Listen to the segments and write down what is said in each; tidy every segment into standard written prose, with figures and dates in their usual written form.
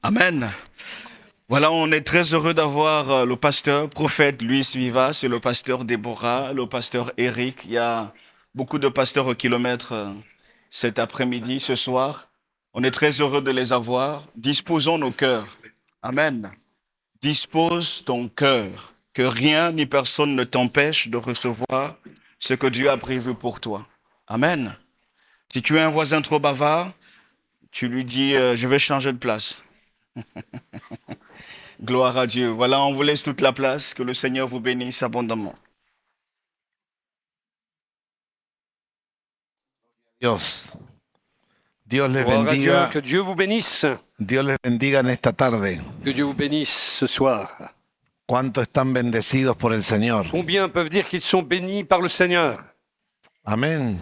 Amen. Voilà, on est très heureux d'avoir le pasteur, prophète Luis Vivas et le pasteur Déborah, le pasteur Eric. Il y a beaucoup de pasteurs au kilomètre cet après-midi, ce soir. On est très heureux de les avoir. Disposons nos cœurs. Amen. Dispose ton cœur, que rien ni personne ne t'empêche de recevoir ce que Dieu a prévu pour toi. Amen. Si tu es un voisin trop bavard, tu lui dis je vais changer de place. Gloire à Dieu. Voilà, on vous laisse toute la place. Que le Seigneur vous bénisse abondamment. Dios. Dios les Gloire à Dieu, bendiga. que Dieu vous bénisse. Dios les bendiga en esta tarde. Que Dieu vous bénisse ce soir. ¿Cuántos están bendecidos por el Señor? Combien peuvent dire qu'ils sont bénis par le Seigneur? Amén.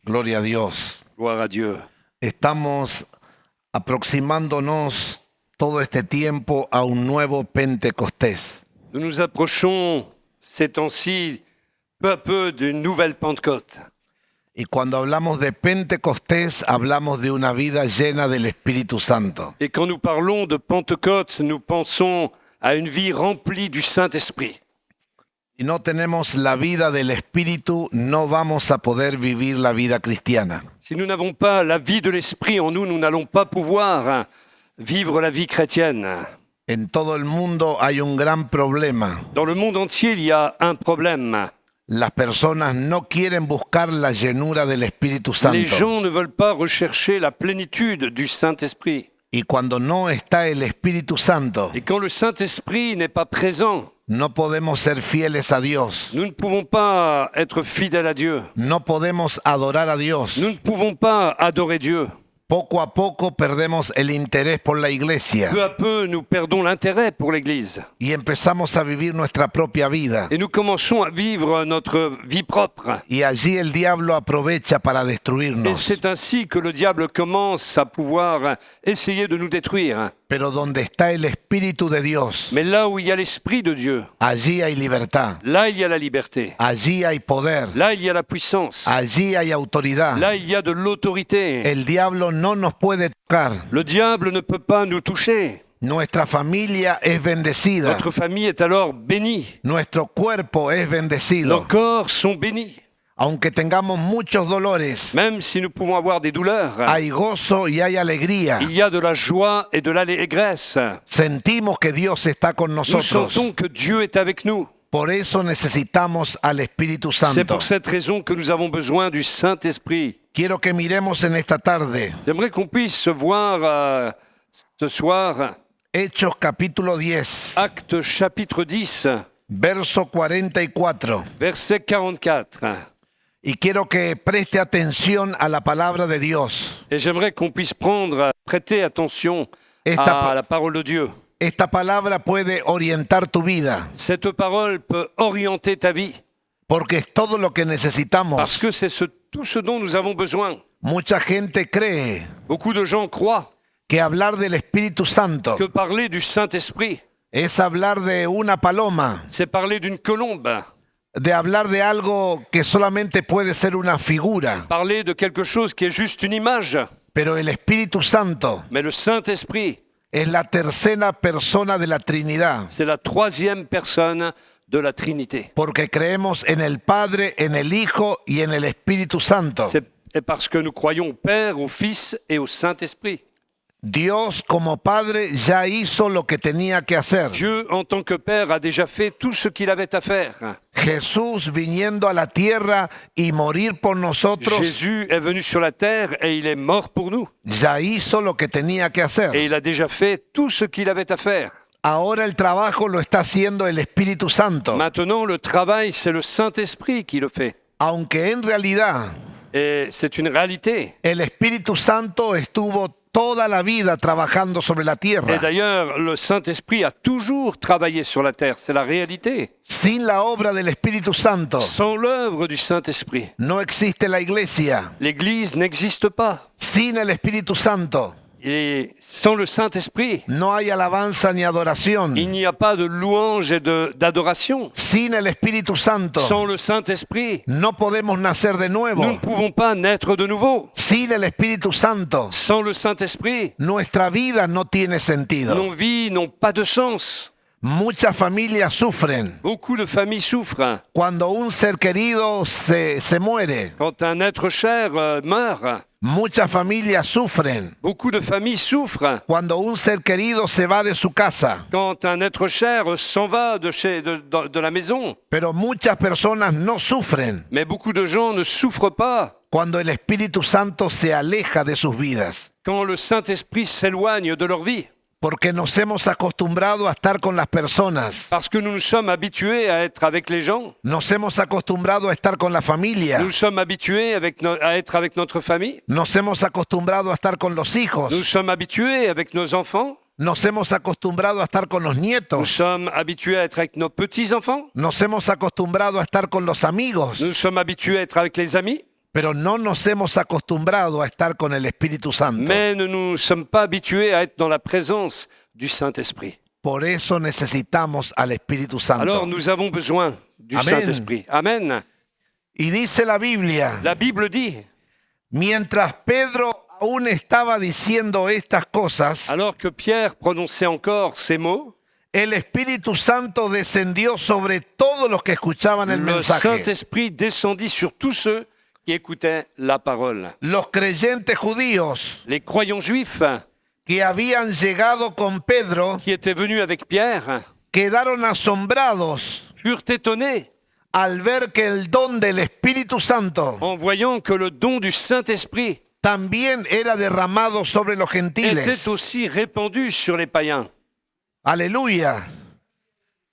Gloria a Dios. Gloire à Dieu. Estamos aproximándonos todo este tiempo a un nuevo Pentecostés. Nous nous approchons ces temps-ci peu à peu d'une nouvelle Pentecôte. Y cuando hablamos de Pentecostés, hablamos de una vida llena del Espíritu Santo. Et quand nous parlons de Pentecôte, nous pensons à une vie remplie du Saint-Esprit. Si no tenemos la vida del Espíritu, no vamos a poder vivir la vida cristiana. Si nous n'avons pas la vie de l'Esprit en nous, nous n'allons pas pouvoir vivre la vie chrétienne. En todo el mundo hay un gran problema. Dans le monde entier, il y a un problème. Las personas no quieren buscar la llenura del Espíritu Santo. Les gens ne veulent pas rechercher la plénitude du Saint-Esprit. Y cuando no está el Espíritu Santo, Et quand le Saint-Esprit n'est pas présent, no podemos ser fieles a Dios. nous ne pouvons pas être fidèles à Dieu. No podemos adorar a Dios. Nous ne pouvons pas adorer Dieu. Poco a poco perdemos el interés por la iglesia Peu à peu, nous perdons l'intérêt pour l'Église. y empezamos a vivir nuestra propia vida. Et nous commençons à vivre notre vie propre. Y allí el diablo aprovecha para Et destruirnos. c'est ainsi que le diable commence à pouvoir essayer de nous détruire. Pero donde está el Espíritu de Dios, Mais là où il y a l'Esprit de Dieu, allí hay libertad. là il y a la liberté. Allí hay poder. Là il y a la puissance. Allí hay autoridad. Là il y a de l'autorité. El diablo no nos puede tocar. Le diable ne peut pas nous toucher. Nuestra familia es bendecida. Notre famille est alors bénie. Nuestro cuerpo es Nos bendecido. corps sont bénis. Aunque tengamos muchos dolores, Même si nous pouvons avoir des douleurs, hay gozo y hay alegría. il y a de la joie et de l'allégresse. Sentimos que Dios está con Nous nosotros. sentons que Dieu est avec nous. Por eso necesitamos al Espíritu C'est Santo. pour cette raison que nous avons besoin du Saint-Esprit. Quiero que miremos en esta tarde J'aimerais qu'on puisse se voir ce soir, Hechos capítulo 10, Actes chapitre 10, verso 44. verset 44. Y quiero que preste atención a la palabra de Dios. Et j'aimerais qu'on puisse prêter attention à la parole de Dieu. Esta palabra puede orientar tu vida, Cette parole peut orienter ta vie, porque es todo lo que necesitamos. parce que c'est tout ce dont nous avons besoin. Mucha gente cree Beaucoup de gens croient que hablar del Espíritu Santo que parler du Saint-Esprit, es hablar de una paloma, c'est parler d'une colombe, de hablar de algo que solamente puede ser una figura. parler de quelque chose qui est juste une image. Pero el Espíritu Santo Mais le Saint-Esprit, es la tercera persona de la Trinidad, c'est la troisième personne de la Trinité. porque creemos en el Padre, en el Hijo y en el Espíritu Santo. C'est parce que nous croyons au Père, au Fils et au Saint-Esprit. Dios como Padre ya hizo lo que tenía que hacer. Dieu, en tant que Père, a déjà fait tout ce qu'il avait à faire. Jesús viniendo a la tierra y morir por nosotros, Jésus est venu sur la terre et il est mort pour nous. ya hizo lo que tenía que Et hacer. il a déjà fait tout ce qu'il avait à faire. Ahora el trabajo lo está haciendo el Espíritu Santo, Maintenant, le travail, c'est le Saint-Esprit qui le fait. aunque en realidad Et c'est une réalité. el Espíritu Santo estuvo toda la vida trabajando sobre la Et tierra. d'ailleurs, le Saint-Esprit a toujours travaillé sur la terre. C'est la réalité. Sin la obra del Espíritu Santo Sans l'œuvre du Saint-Esprit, no existe la iglesia. l'Église n'existe pas. Sin el Espíritu Santo Il Et sans le Saint-Esprit, no hay alabanza ni adoración. il n'y a pas de louange et d'adoration. Sin el Espíritu Santo Sans le Saint-Esprit, no podemos nacer de nous ne nuevo. pouvons pas naître de nouveau. Sin el Espíritu Santo Sans le Saint-Esprit, nuestra vida no tiene sentido. nos vies n'ont pas de sens. Muchas familias sufren Beaucoup de familles souffrent. cuando un ser querido se muere. Quand un être cher meurt, Muchas familias sufren beaucoup de familles souffrent. cuando un ser querido se va de su casa. Quand un être cher s'en va de la maison. Pero muchas personas no sufren Mais beaucoup de gens ne souffrent pas cuando el Espíritu Santo se aleja de sus vidas. quand le Saint-Esprit s'éloigne de leur vie. Porque nos hemos acostumbrado a estar con las personas. Parce que nous nous sommes habitués à être avec les gens. Nos hemos acostumbrado a estar con la familia. Nous sommes habitués à être avec notre famille. Nos hemos acostumbrado a estar con los hijos. Nous sommes habitués avec nos enfants. Nos hemos acostumbrado a estar con los Nous nietos. sommes habitués à être avec nos petits-enfants. Nos hemos acostumbrado a estar con los amigos. Nous sommes habitués à être avec les amis. Pero no nos hemos acostumbrado a estar con el Espíritu Santo. Mais ne nous sommes pas habitués à être dans la présence du Saint-Esprit. Por eso necesitamos al Espíritu Alors Santo. nous avons besoin du Amen. Saint-Esprit. Amen. Y dice la Biblia, La Bible dit, mientras Pedro aún estaba diciendo estas cosas, alors que Pierre prononçait encore ces mots, el Espíritu Santo descendió sobre todos los que escuchaban el le mensaje. Saint-Esprit descendit sur tous ceux qui écoutaient la parole. Los creyentes judíos Les croyants juifs que habían llegado con Pedro qui étaient venus avec Pierre quedaron asombrados furent étonnés al ver que el don del Espíritu Santo en voyant que le don du Saint-Esprit también era derramado sobre los gentiles. était aussi répandu sur les païens. Aleluya.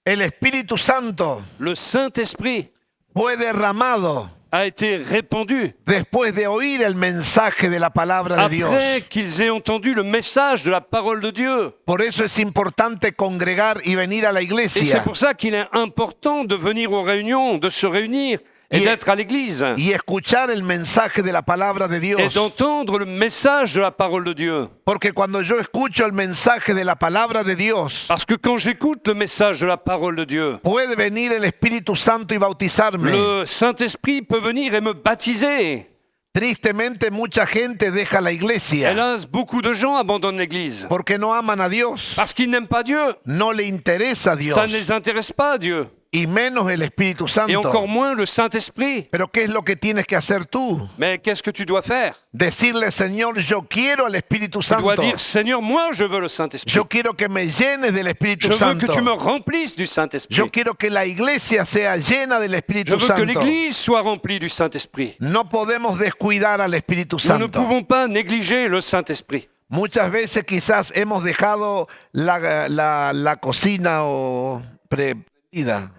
El Espíritu Santo Le Saint-Esprit fue derramado a été répandu después de oír el mensaje de la palabra de Dios. après qu'ils aient entendu le message de la parole de Dieu. Por eso es importante congregar y venir a la Et c'est iglesia pour ça qu'il est important de venir aux réunions, de se réunir et Y- d'être à l'église y escuchar el mensaje de la palabra de et Dios. d'entendre le message de la parole de Dieu. Porque cuando yo escucho el mensaje de la palabra de Dios, Parce que quand j'écoute le message de la parole de Dieu, puede venir el Espíritu Santo y bautizarme. le Saint-Esprit peut venir et me baptiser. Tristemente mucha gente deja la iglesia Hélas, beaucoup de gens abandonnent l'église porque no aman a Dios, parce qu'ils n'aiment pas Dieu. no le interesa a Dios Ça ne les intéresse pas, Dieu. y menos el Espíritu Et encore Santo. moins le Saint-Esprit. Pero ¿qué es lo que tienes que hacer tú? Mais qu'est-ce que tu dois faire? Decirle, Señor, yo quiero al Espíritu Tu dois Santo. dire, Seigneur, moi je veux le Saint-Esprit. Yo quiero que me llenes del Espíritu Je veux que Santo. tu me remplisses du Saint-Esprit. Yo quiero que la iglesia sea llena del Je Espíritu veux que Santo. l'Église soit remplie du Saint-Esprit. No podemos descuidar al Espíritu Nous ne Santo. pouvons pas négliger le Saint-Esprit. Muchas veces quizás hemos dejado la cocina prendida.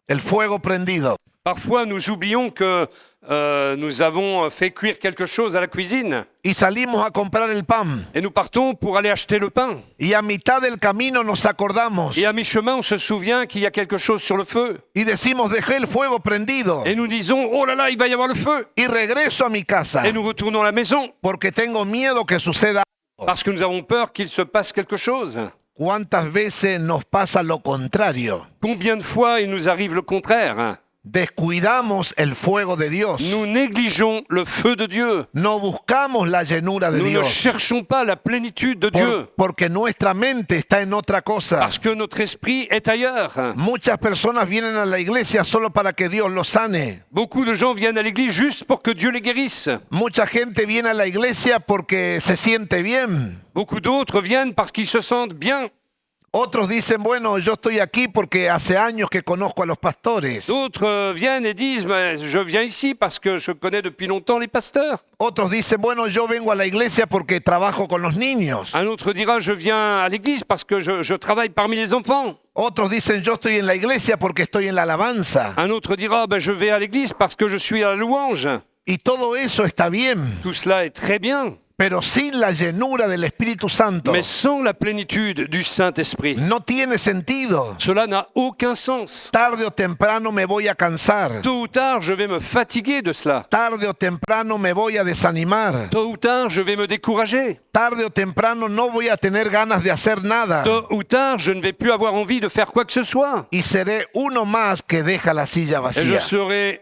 El fuego prendido. Parfois, nous oublions que nous avons fait cuire quelque chose à la cuisine Y salimos a comprar el pan. et nous partons pour aller acheter le pain. Y a mitad del camino nos acordamos. Et à mi-chemin, on se souvient qu'il y a quelque chose sur le feu. Y decimos, dejé el fuego prendido. Et nous disons, oh là là, il va y avoir le feu. Y regreso a mi casa. Et nous retournons à la maison Porque tengo miedo que suceda. parce que nous avons peur qu'il se passe quelque chose. ¿Cuántas veces nos pasa lo contrario? Combien de fois il nous arrive le contraire? Descuidamos el fuego de Dios. Nous négligeons le feu de Dieu. No buscamos la llenura de Nous ne Dios. cherchons pas la plénitude de Dieu Porque nuestra mente está en otra cosa. parce que notre esprit est ailleurs. Muchas personas vienen a la iglesia solo para que Dios los sane. Beaucoup de gens viennent à l'église juste pour que Dieu les guérisse. Mucha gente viene a la iglesia porque se siente bien. Beaucoup d'autres viennent parce qu'ils se sentent bien. Otros dicen, bueno, yo estoy aquí porque hace años que conozco a los pastores. D'autres viennent et disent, mais je viens ici parce que je connais depuis longtemps les pasteurs. Otros dicen, bueno, yo vengo a la iglesia porque trabajo con los niños. Un autre dira, je viens à l'église parce que je travaille parmi les enfants. Otros dicen, yo estoy en la iglesia porque estoy en la alabanza. Un autre dira, ben, je vais à l'église parce que je suis à la louange. Y todo eso está bien. Tout cela est très bien. Pero sin la llenura del Espíritu Santo Mais sans la plénitude du Saint-Esprit, no tiene sentido. cela n'a aucun sens. Tarde o temprano me voy a cansar. Tôt ou tard, je vais me fatiguer de cela. Tarde o temprano me voy a desanimar. Tôt ou tard, je vais me décourager. Tarde o temprano no voy a tener ganas de hacer nada. Tôt ou tard, je ne vais plus avoir envie de faire quoi que ce soit. Y seré uno más que deja la silla Et je vacía. serai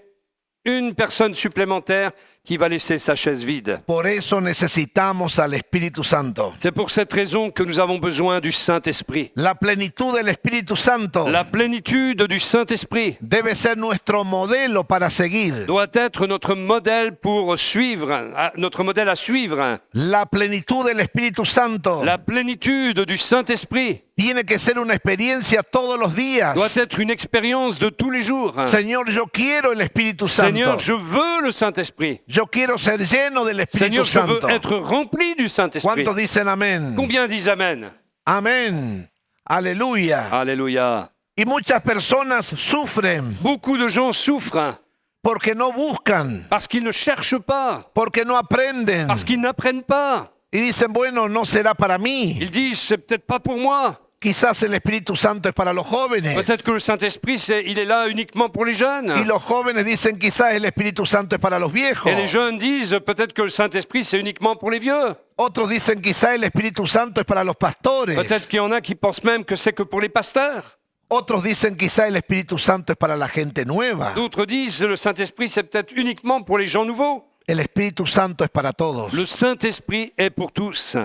une personne supplémentaire qui va laisser sa chaise vide. Por eso necesitamos al Espíritu Santo. C'est pour cette raison que nous avons besoin du Saint-Esprit. La plenitud del Espíritu Santo La plénitude du Saint-Esprit debe ser nuestro modelo para seguir. doit être notre modèle pour suivre, notre modèle à suivre. La plenitud del Espíritu Santo La plénitude du Saint-Esprit tiene que ser una experiencia todos los días. doit être une expérience de tous les jours. Señor, yo quiero el Espíritu Santo. Seigneur, je veux le Saint-Esprit. Yo quiero ser lleno del Espíritu Seigneur, je veux Santo. être rempli du Saint-Esprit. ¿Cuántos dicen amén? Combien disent Amen? Amén. Aleluya. Alléluia. Y muchas personas sufren Beaucoup de gens souffrent porque no buscan, parce qu'ils ne cherchent pas, porque no aprenden. parce qu'ils n'apprennent pas. Y dicen, bueno, no será para mí. Ils disent, c'est peut-être pas pour moi. Quizás el Espíritu Santo es para los jóvenes. Peut-être que le Saint-Esprit, il est là uniquement pour les jeunes. Y los jóvenes dicen, quizás el Espíritu Santo es para los viejos. Et les jeunes disent, peut-être que le Saint-Esprit, c'est uniquement pour les vieux. Otros dicen, quizás el Espíritu Santo es para los pastores. Peut-être qu'il y en a qui pensent même que c'est que pour les pasteurs. Otros dicen, quizás el Espíritu Santo es para la gente nueva. D'autres disent, le Saint-Esprit, c'est peut-être uniquement pour les gens nouveaux. El Espíritu Santo es para todos. Le Saint-Esprit est pour tous.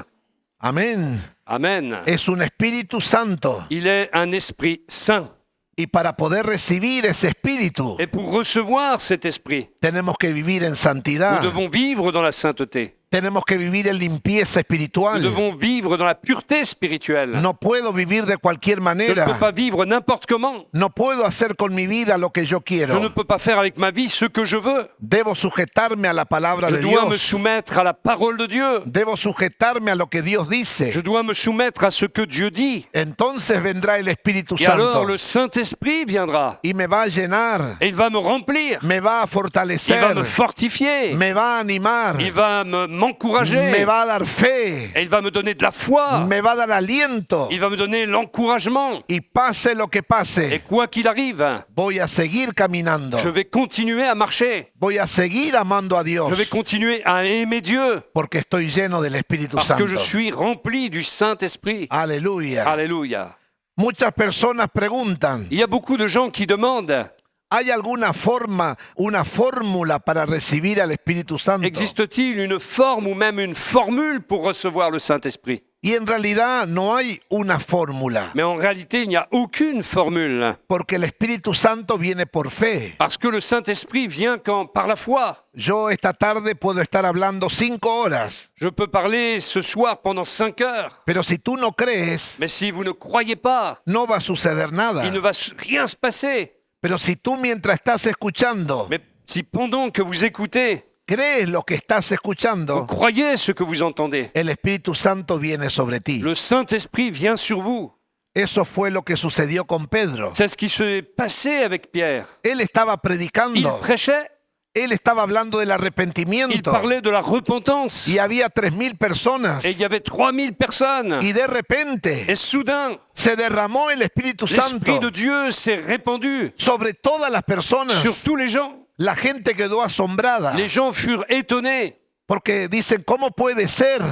Amén. Amen. Es un Espíritu Santo. Il est un Esprit saint. Y para poder recibir ese Espíritu, Et pour recevoir cet Esprit, tenemos que vivir en nous santidad. devons vivre dans la sainteté. Tenemos que vivir en limpieza Nous espiritual. devons vivre dans la pureté spirituelle. No puedo vivir de cualquier Je ne peux manera. pas vivre n'importe comment. No puedo hacer con mi vida lo que yo Je ne quiero. peux pas faire avec ma vie ce que je veux. Debo sujetarme a la palabra Je de dois me Dios. soumettre à la parole de Dieu. Debo sujetarme a lo que Dios dice. Je dois me soumettre à ce que Dieu dit. Entonces vendrá el Espíritu Et alors Santo le Saint-Esprit viendra. y me va a llenar, Et il va me remplir. me va a Il va fortalecer, me fortifier. me va a animar, Il va m'encourager. me va a dar fe, Et il va me donner de la foi. me va a dar aliento. Il va me donner l'encouragement. Y pase lo que Et pase, quoi qu'il arrive, voy a seguir caminando. je vais continuer à marcher. Voy a seguir amando a Dios Je vais continuer à aimer Dieu. porque estoy lleno del Espíritu Parce Santo. que je suis rempli du Saint-Esprit. Aleluya. Alléluia. Muchas personas preguntan, Il y a beaucoup de gens qui demandent, ¿hay alguna forma, una fórmula para recibir al Espíritu Santo? existe-t-il une forme ou même une formule pour recevoir le Saint-Esprit? Y en realidad no hay una fórmula, Mais en réalité, il n'y a aucune formule. porque el Espíritu Santo viene por fe. Parce que le Saint-Esprit vient par la foi. Yo esta tarde puedo estar hablando 5 horas, Je peux parler ce soir pendant 5 heures. pero si tú no crees, Mais si vous ne croyez pas, no va a suceder nada. il ne va rien se passer. Pero si tú mientras estás escuchando, Mais si pendant que vous écoutez, crees lo que estás vous escuchando, croyez ce que vous entendez, el Espíritu Santo viene sobre ti. le Saint-Esprit vient sur vous. Eso fue lo que sucedió con Pedro. C'est ce qui s'est passé avec Pierre. Él estaba Il predicando, prêchait, él estaba hablando del il arrepentimiento parlait de la repentance. y había 3.000 personas Et il y avait 3000 personnes. y de repente Et soudain, se derramó el Espíritu l'Esprit Santo de Dieu s'est répandu sobre todas las personas. sur tous les gens. La gente quedó asombrada Les gens furent étonnés. porque dicen, ¿cómo puede ser?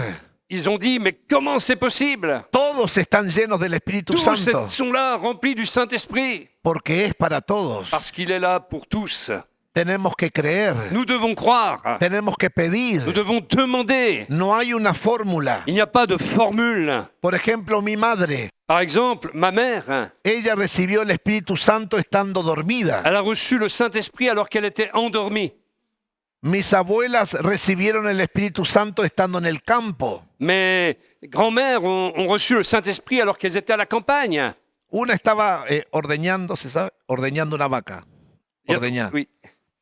Ils ont dit, mais comment c'est possible? Todos están llenos del Espíritu Tous Santo sont là, remplis du Saint-Esprit. porque es para todos. Parce qu'il est là pour tous. Tenemos que creer, Nous devons croire. tenemos que Nous pedir. devons demander. No hay una fórmula. Il n'y a pas de formule. Por ejemplo, mi madre, Par exemple, ma mère, ella recibió el Espíritu Santo estando dormida. elle a reçu le Saint-Esprit alors qu'elle était endormie. Mis abuelas recibieron el Espíritu Santo estando en el campo. Mes grands-mères ont reçu le Saint-Esprit alors qu'elles étaient à la campagne. Una estaba ordeñando, ¿se sabe? Ordeñando una vaca. Ordeñar. Oui.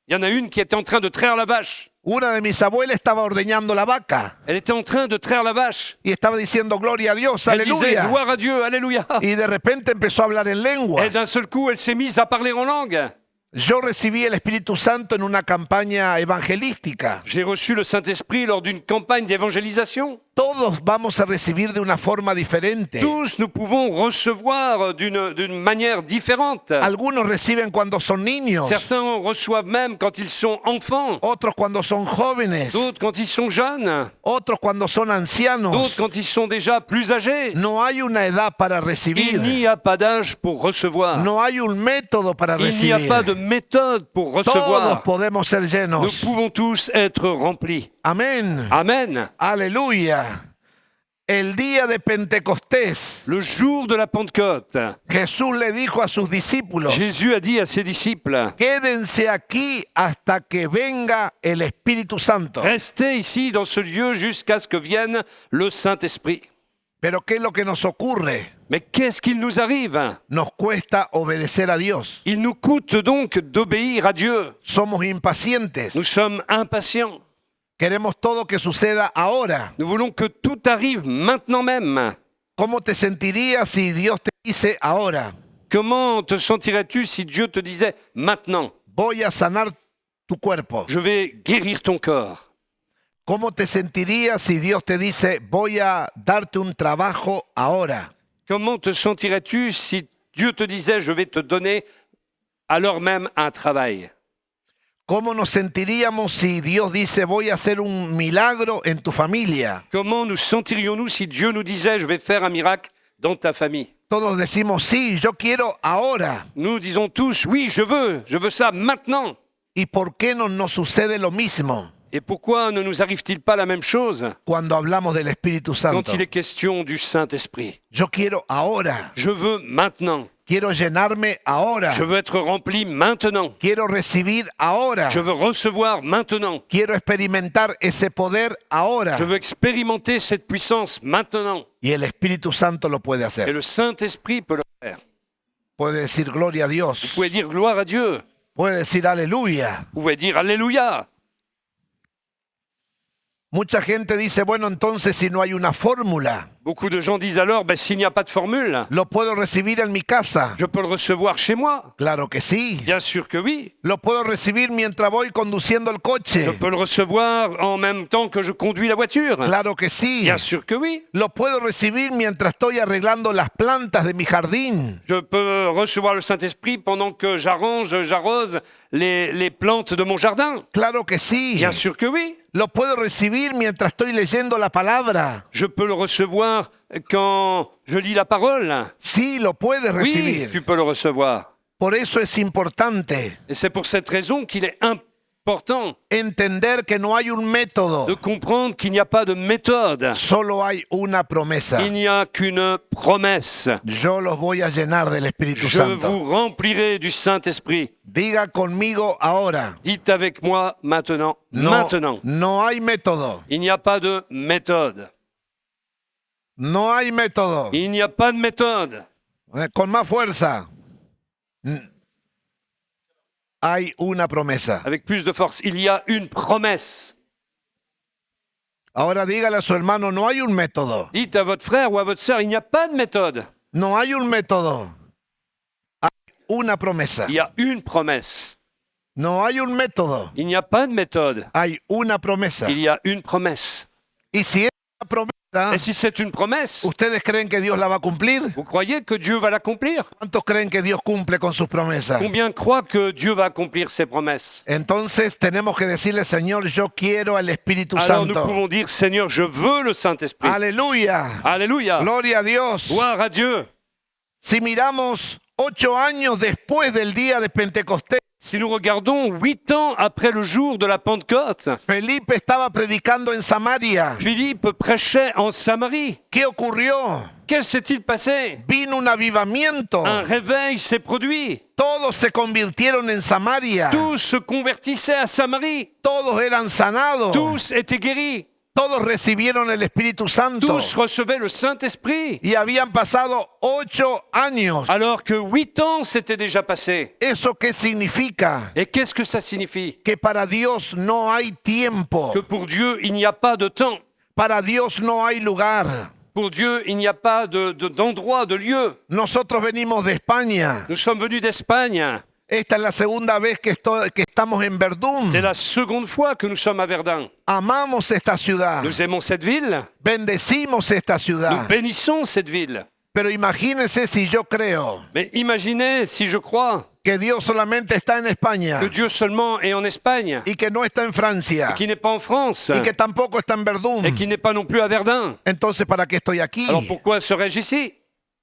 Il y en a une qui était en train de traire la vache. Una de mis abuelas estaba ordeñando la vaca Elle était en train de traire la vache. y estaba diciendo gloria a Dios, Elle disait aleluya. gloire à Dieu, alléluia. Y de repente empezó a hablar en lengua. Et d'un seul coup, elle s'est mise à parler en langue. Yo recibí el Espíritu Santo en una campaña evangelística. J'ai reçu le Saint-Esprit lors d'une campagne d'évangélisation. Todos vamos a recibir de una forma diferente. Tous nous pouvons recevoir d'une manière différente. Algunos reciben cuando son niños, Certains reçoivent même quand ils sont enfants, otros cuando son jóvenes, d'autres quand ils sont jeunes, otros cuando son d'autres ancianos. quand ils sont déjà plus âgés. No hay una edad para Il recibir. n'y a pas d'âge pour recevoir. No hay un método para Il n'y a recibir. pas de méthode pour Todos recevoir. podemos ser Nous llenos. pouvons tous être remplis. Amén. Amen. Aleluya. El día de Pentecostés, Le jour de la Pentecôte, Jesús le dijo a sus discípulos, Jésus a dit à ses disciples, quédense aquí hasta que venga el Espíritu Santo. restez ici dans ce lieu jusqu'à ce que vienne le Saint-Esprit. Pero ¿qué es lo que nos ocurre? Mais qu'est-ce qu'il nous arrive? Nos cuesta obedecer a Dios. Il nous coûte donc d'obéir à Dieu. Somos impacientes. Nous sommes impatients. Queremos todo que suceda ahora. Nous voulons que tout arrive maintenant même. ¿Cómo te sentirías si Dios te dice ahora, Comment te sentirais-tu si Dieu te disait maintenant, voy a sanar tu cuerpo? je vais guérir ton corps? ¿Cómo te sentirías si Dios te dice, voy a darte un trabajo ahora? Comment te sentirais-tu si Dieu te disait, je vais te donner alors même un travail? ¿Cómo nos sentiríamos si Dios dice, voy a hacer un milagro en tu familia? Comment nous sentirions-nous si Dieu nous disait, je vais faire un miracle dans ta famille? Todos decimos, sí, yo quiero ahora. Nous disons tous, oui, je veux ça maintenant. ¿Y por qué no nos sucede lo mismo Et pourquoi ne nous arrive-t-il pas la même chose cuando hablamos del Espíritu Santo? quand il est question du Saint-Esprit? Yo quiero ahora. Je veux maintenant. Quiero llenarme ahora. Je veux être rempli maintenant. Quiero recibir ahora. Je veux recevoir maintenant. Quiero experimentar ese poder ahora. Je veux expérimenter cette puissance maintenant. Y el Espíritu Santo lo puede Et hacer. le Saint-Esprit peut le faire. Puede decir gloria a Vous Dios. pouvez dire gloire à Dieu. Puede decir aleluya. Vous pouvez dire Alléluia. Mucha gente dice, bueno, entonces si no hay una fórmula, Beaucoup de gens disent alors, s'il n'y a pas de formule, ¿lo puedo recibir en mi casa? je peux le recevoir chez moi. Claro que sí. Bien sûr que oui. ¿Lo puedo recibir mientras voy conduciendo el Je coche? peux le recevoir en même temps que je conduis la voiture. Claro que sí. Bien sûr que oui. ¿Lo puedo recibir mientras estoy arreglando las plantas de mi jardín? Je peux recevoir le Saint-Esprit pendant que j'arrose les plantes de mon jardin. Claro que sí. Bien sûr que oui. ¿Lo puedo recibir mientras estoy leyendo la palabra? Je peux le recevoir quand je lis la parole. Sí, lo puedes Oui, recibir. tu peux le recevoir. Por eso es importante Et c'est pour cette raison qu'il est important entender que no hay un método, de comprendre qu'il n'y a pas de méthode. solo hay una promesa. Il n'y a qu'une promesse. Yo los voy a llenar del Espíritu Je Santo. vous remplirai du Saint-Esprit. Diga conmigo ahora. Dites avec moi maintenant. No, Maintenant. no hay método. Il n'y a pas de méthode. No hay método. Il n'y a pas de méthode. Con más fuerza. Hay una promesa. Avec plus de force, il y a une promesse. Ahora dígale a su hermano, no hay un método. Dites à votre frère ou à votre sœur, il n'y a pas de méthode. No hay un método. Hay una promesa. Il y a une promesse. No hay un método. Il n'y a pas de méthode. Hay una promesa. Il y a une promesse. Y si es una promesa, Et si c'est une promesse, ¿ustedes creen que Dios la va a cumplir? vous croyez que Dieu va l'accomplir? ¿Cuántos creen que Dios cumple con sus promesas? Combien croient que Dieu va accomplir ses promesses? Entonces tenemos que decirle, Señor, yo quiero al Espíritu Alors nous Santo. pouvons dire, Seigneur, je veux le Saint-Esprit. Aleluya. Alléluia. Gloria a Dios. Gloire à Dieu. Si miramos 8 años después del día de Pentecostés, Si nous regardons 8 ans après le jour de la Pentecôte, Felipe estaba predicando en Samaria. Philippe prêchait en Samarie. ¿Qué ocurrió? Que s'est-il passé? Vino un avivamiento. Un réveil s'est produit. Todos se convirtieron en Samaria. Tous se convertissaient à Samarie. Todos eran sanados. Tous étaient guéris. Todos recibieron el Espíritu Santo. Tous recevaient le Saint-Esprit. Y habían pasado 8 años. Alors que 8 ans s'étaient déjà passés. ¿Eso qué significa? Et qu'est-ce que ça signifie? Que para Dios no hay tiempo. Que pour Dieu, il n'y a pas de temps. Para Dios no hay lugar. Pour Dieu, il n'y a pas d'endroit, de lieu. Nosotros venimos de España. Nous sommes venus d'Espagne. Esta es la segunda vez que estamos en Verdún. C'est la seconde fois que nous sommes à Verdun. Amamos esta ciudad. Nous aimons cette ville, Bendecimos esta nous ciudad. bénissons cette ville. Pero imagínense si yo creo Mais imaginez si je crois que Dios solamente está en España que Dieu seulement est en Espagne, y que no está en Francia qui n'est pas en France, y que tampoco está en Verdún. et qui n'est pas non plus à Verdun. Entonces, ¿para qué estoy aquí? Alors pourquoi serais-je ici?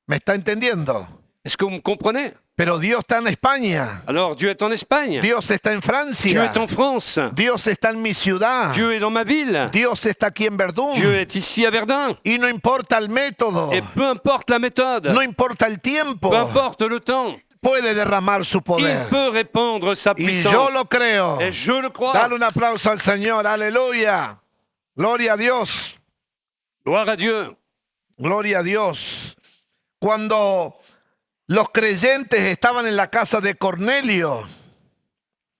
¿Me está entendiendo? Est-ce que vous me comprenez? Pero Dios está en España. Alors Dieu est en Espagne, Dios está en Dieu Francia. est en France, Dios está en mi ciudad. Dieu est dans ma ville, Dios está aquí en Verdún. Dieu est ici à Verdun. Y no importa el método, Et peu importe la méthode, no importa el tiempo, peu importe le temps, puede derramar su il poder. peut répandre sa Y yo puissance. lo creo. Et je le crois. Dale un aplauso al Señor. Aleluya. Gloria a Dios. Gloire à Dieu. Gloria a Dios. Cuando los creyentes estaban en la casa de Cornelio,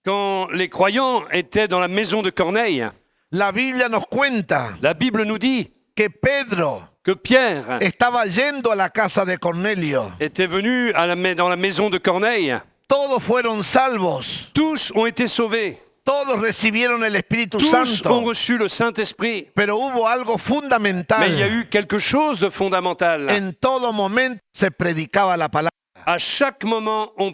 Quand les croyants étaient dans la maison de Corneille, la Biblia nos cuenta la Bible nous dit que Pedro que Pierre estaba yendo a la casa de Cornelio. était venu dans la maison de Corneille. Todos fueron salvos. Tous ont été sauvés. Todos recibieron el Espíritu Tous ont Santo. reçu le Saint-Esprit. Pero hubo algo fundamental. Mais il y a eu quelque chose de fondamental. En todo momento se predicaba la palabra. À chaque moment, on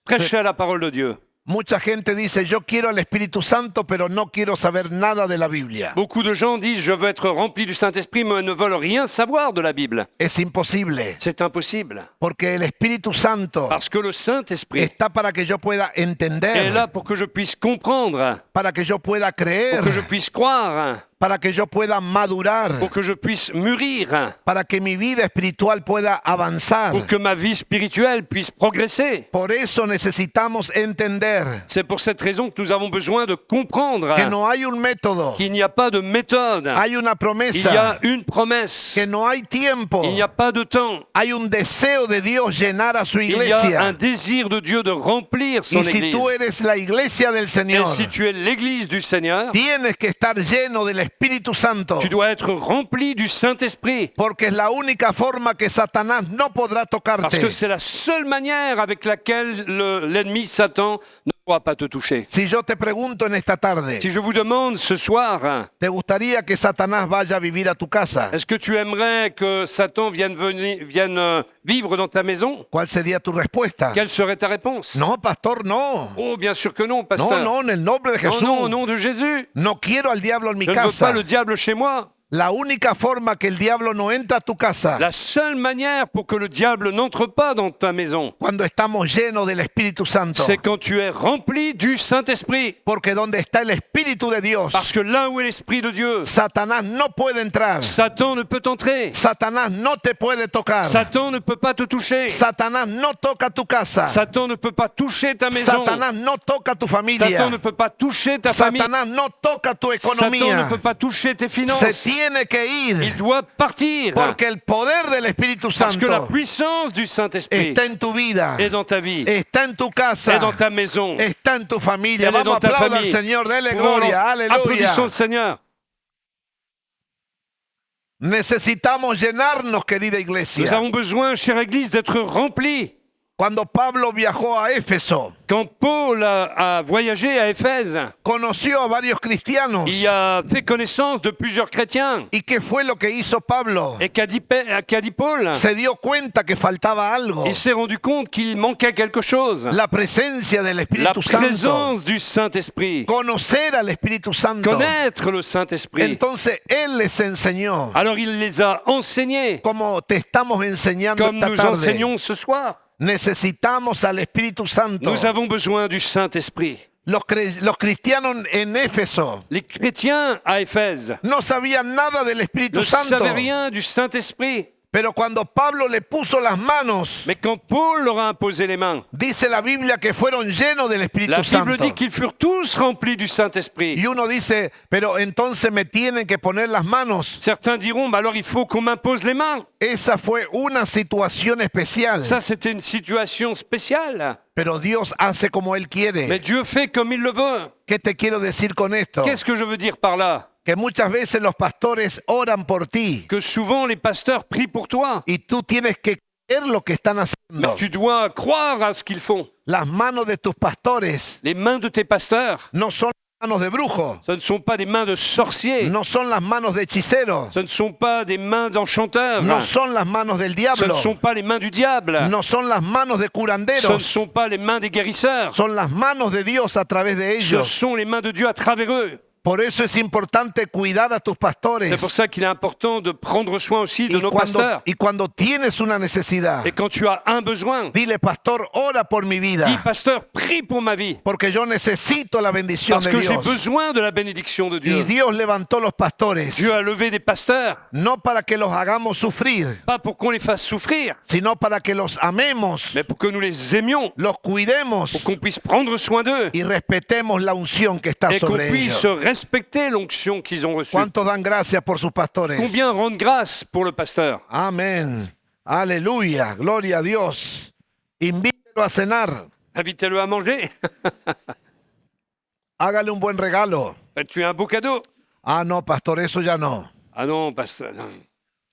prêchait la parole de Dieu. Mucha gente dice, yo quiero el Espíritu Santo, pero no quiero saber nada de la Biblia. Beaucoup de gens disent « Je veux être rempli du Saint-Esprit », mais ne veulent rien savoir de la Bible. Es imposible, C'est impossible. porque el Espíritu Santo Parce que le Saint-Esprit está para que yo pueda est entender, là pour que je puisse comprendre, para que yo pueda creer, pour que je puisse croire, para que yo pueda madurar, pour que je puisse mûrir, para que mi vida espiritual pueda avanzar. pour que ma vie spirituelle puisse progresser. Por eso necesitamos entender C'est pour cette raison que nous avons besoin de comprendre que no hay un método, qu'il n'y a pas de méthode, hay una il y a promesa, une promesse, que no hay tiempo, il n'y a pas de temps, hay un deseo de Dios llenar a su il y a un iglesia. désir de Dieu de remplir son Y si Église. tú eres la iglesia del Et Señor, si tu es l'Église du Seigneur, tienes que estar lleno del Espíritu Santo, tu dois être rempli du Saint-Esprit. porque es la única forma que Satanás no podrá Parce tocarte. que c'est la seule manière avec laquelle l'ennemi Satan ne pourra pas te toucher. Si yo te pregunto en esta tarde, Si je vous demande ce soir, ¿te gustaría que Satanás vaya a vivir a tu casa? est-ce que tu aimerais que Satan vienne vivre dans ta maison? ¿Cuál sería tu respuesta? Quelle serait ta réponse? No, pastor, no. Oh, bien sûr que non, No, pasteur. no, en el nombre de Non, Jesús. non, au nom de Jésus. No quiero al diablo en mi Je ne veux pas casa. le diable chez moi. La única forma que el diablo no entra a tu casa, La seule manière pour que le diable n'entre pas dans ta maison, cuando estamos llenos del Espíritu Santo. c'est quand tu es rempli du Saint-Esprit. Porque donde está el Espíritu de Dios, Parce que là où est l'Esprit de Dieu, Satanás no puede entrar. Satan ne peut entrer. Satanás no te puede tocar. Satan ne peut pas te toucher. Satanás no toca tu casa. Satan ne peut pas toucher ta maison. Satanás no toca tu Satan ne familia. peut pas toucher ta famille. Satanás no toca tu Satan ne economía. peut pas toucher tes Se finances. tiene que ir. Il doit partir. Porque el poder del Espíritu Parce que la Santo puissance du Saint-Esprit está en tu vida, est dans ta vie, está en tu casa, est dans ta maison, está en tu familia. elle est Vamos a dans ta aplaudir al famille. Señor, dele Pouvons gloria, Applaudissons le aleluya. Seigneur. Necesitamos llenarnos, querida Nous iglesia. avons besoin, chère Église, d'être remplis. Cuando Pablo viajó a Éfeso, Quand Paul a voyagé à Éphèse, conoció a varios cristianos. il a fait connaissance de plusieurs chrétiens. ¿Y qué fue lo que hizo Pablo? Et qu'a dit Paul? Se dio cuenta que faltaba algo. Il s'est rendu compte qu'il manquait quelque chose. La presencia del La Espíritu Santo. présence du Saint-Esprit. Conocer al Espíritu Santo. Connaître le Saint-Esprit. Entonces Él les enseñó, Alors il les a enseignés, como te estamos enseñando comme esta nous tarde. enseignons ce soir. Necesitamos al Espíritu Santo. Nous avons besoin du Saint-Esprit. Los cristianos en Éfeso Les chrétiens à Éphèse no sabían nada del Espíritu ne Santo. savaient rien du Saint-Esprit. Pero cuando Pablo le puso las manos, Mais quand Paul leur a imposé les mains, dice la Biblia que fueron llenos del la Espíritu Bible Santo. dit qu'ils furent tous remplis du Saint-Esprit. Y uno dice, pero entonces me tienen que poner las manos. Certains diront, bah alors il faut qu'on m'impose les mains. Esa fue una situación especial. Ça, c'était une situation spéciale. Pero Dios hace como Él quiere. Mais Dieu fait comme il le veut. ¿Qué te quiero decir con esto? Qu'est-ce que je veux dire par là? Que muchas veces los pastores oran por ti Que souvent les pasteurs prient pour toi. y tú tienes que creer lo que están Mais haciendo. tu dois croire à ce qu'ils font. Las manos de tus pastores Les mains de tes pasteurs, no son las manos de brujos, ce ne sont pas des mains de sorciers. no son las manos de hechiceros, Ce ne sont pas des mains d'enchanteurs. no son las manos del Ce ne diablo, sont pas les mains du diable. no son las manos de Ce ne curanderos, sont pas les mains des guérisseurs. son las manos de Dios a través de Ce ellos. sont les mains de Dieu à travers eux. Por eso es importante cuidar a tus C'est pour pastores. ça qu'il est important de prendre soin aussi de nos pasteurs. Y cuando tienes una necesidad, Et quand tu as un besoin, dile, pastor, ora por mi dis, vida, pasteur, prie pour ma vie. porque yo necesito la bendición Parce de que j'ai Dios. besoin de la bénédiction de Y Dieu. Dios levantó los pastores, Dieu a levé des pasteurs, no para que los hagamos sufrir, pas pour qu'on les fasse souffrir, sino para que los amemos, mais pour que nous les aimions, los cuidemos pour qu'on puisse prendre soin d'eux y respetemos la unción que está et qu'on sobre puisse ellos. respecter l'onction qu'ils ont reçue. ¿Cuántos dan gracias por sus pastores? Combien rendent grâce pour le pasteur? Amén. Aleluya. Gloria a Dios. Invítelo a cenar. Invitez-le à manger. Hágale un buen regalo. Tu as un beau cadeau. Ah, no, pastor, eso ya no. Ah non, pasteur. non.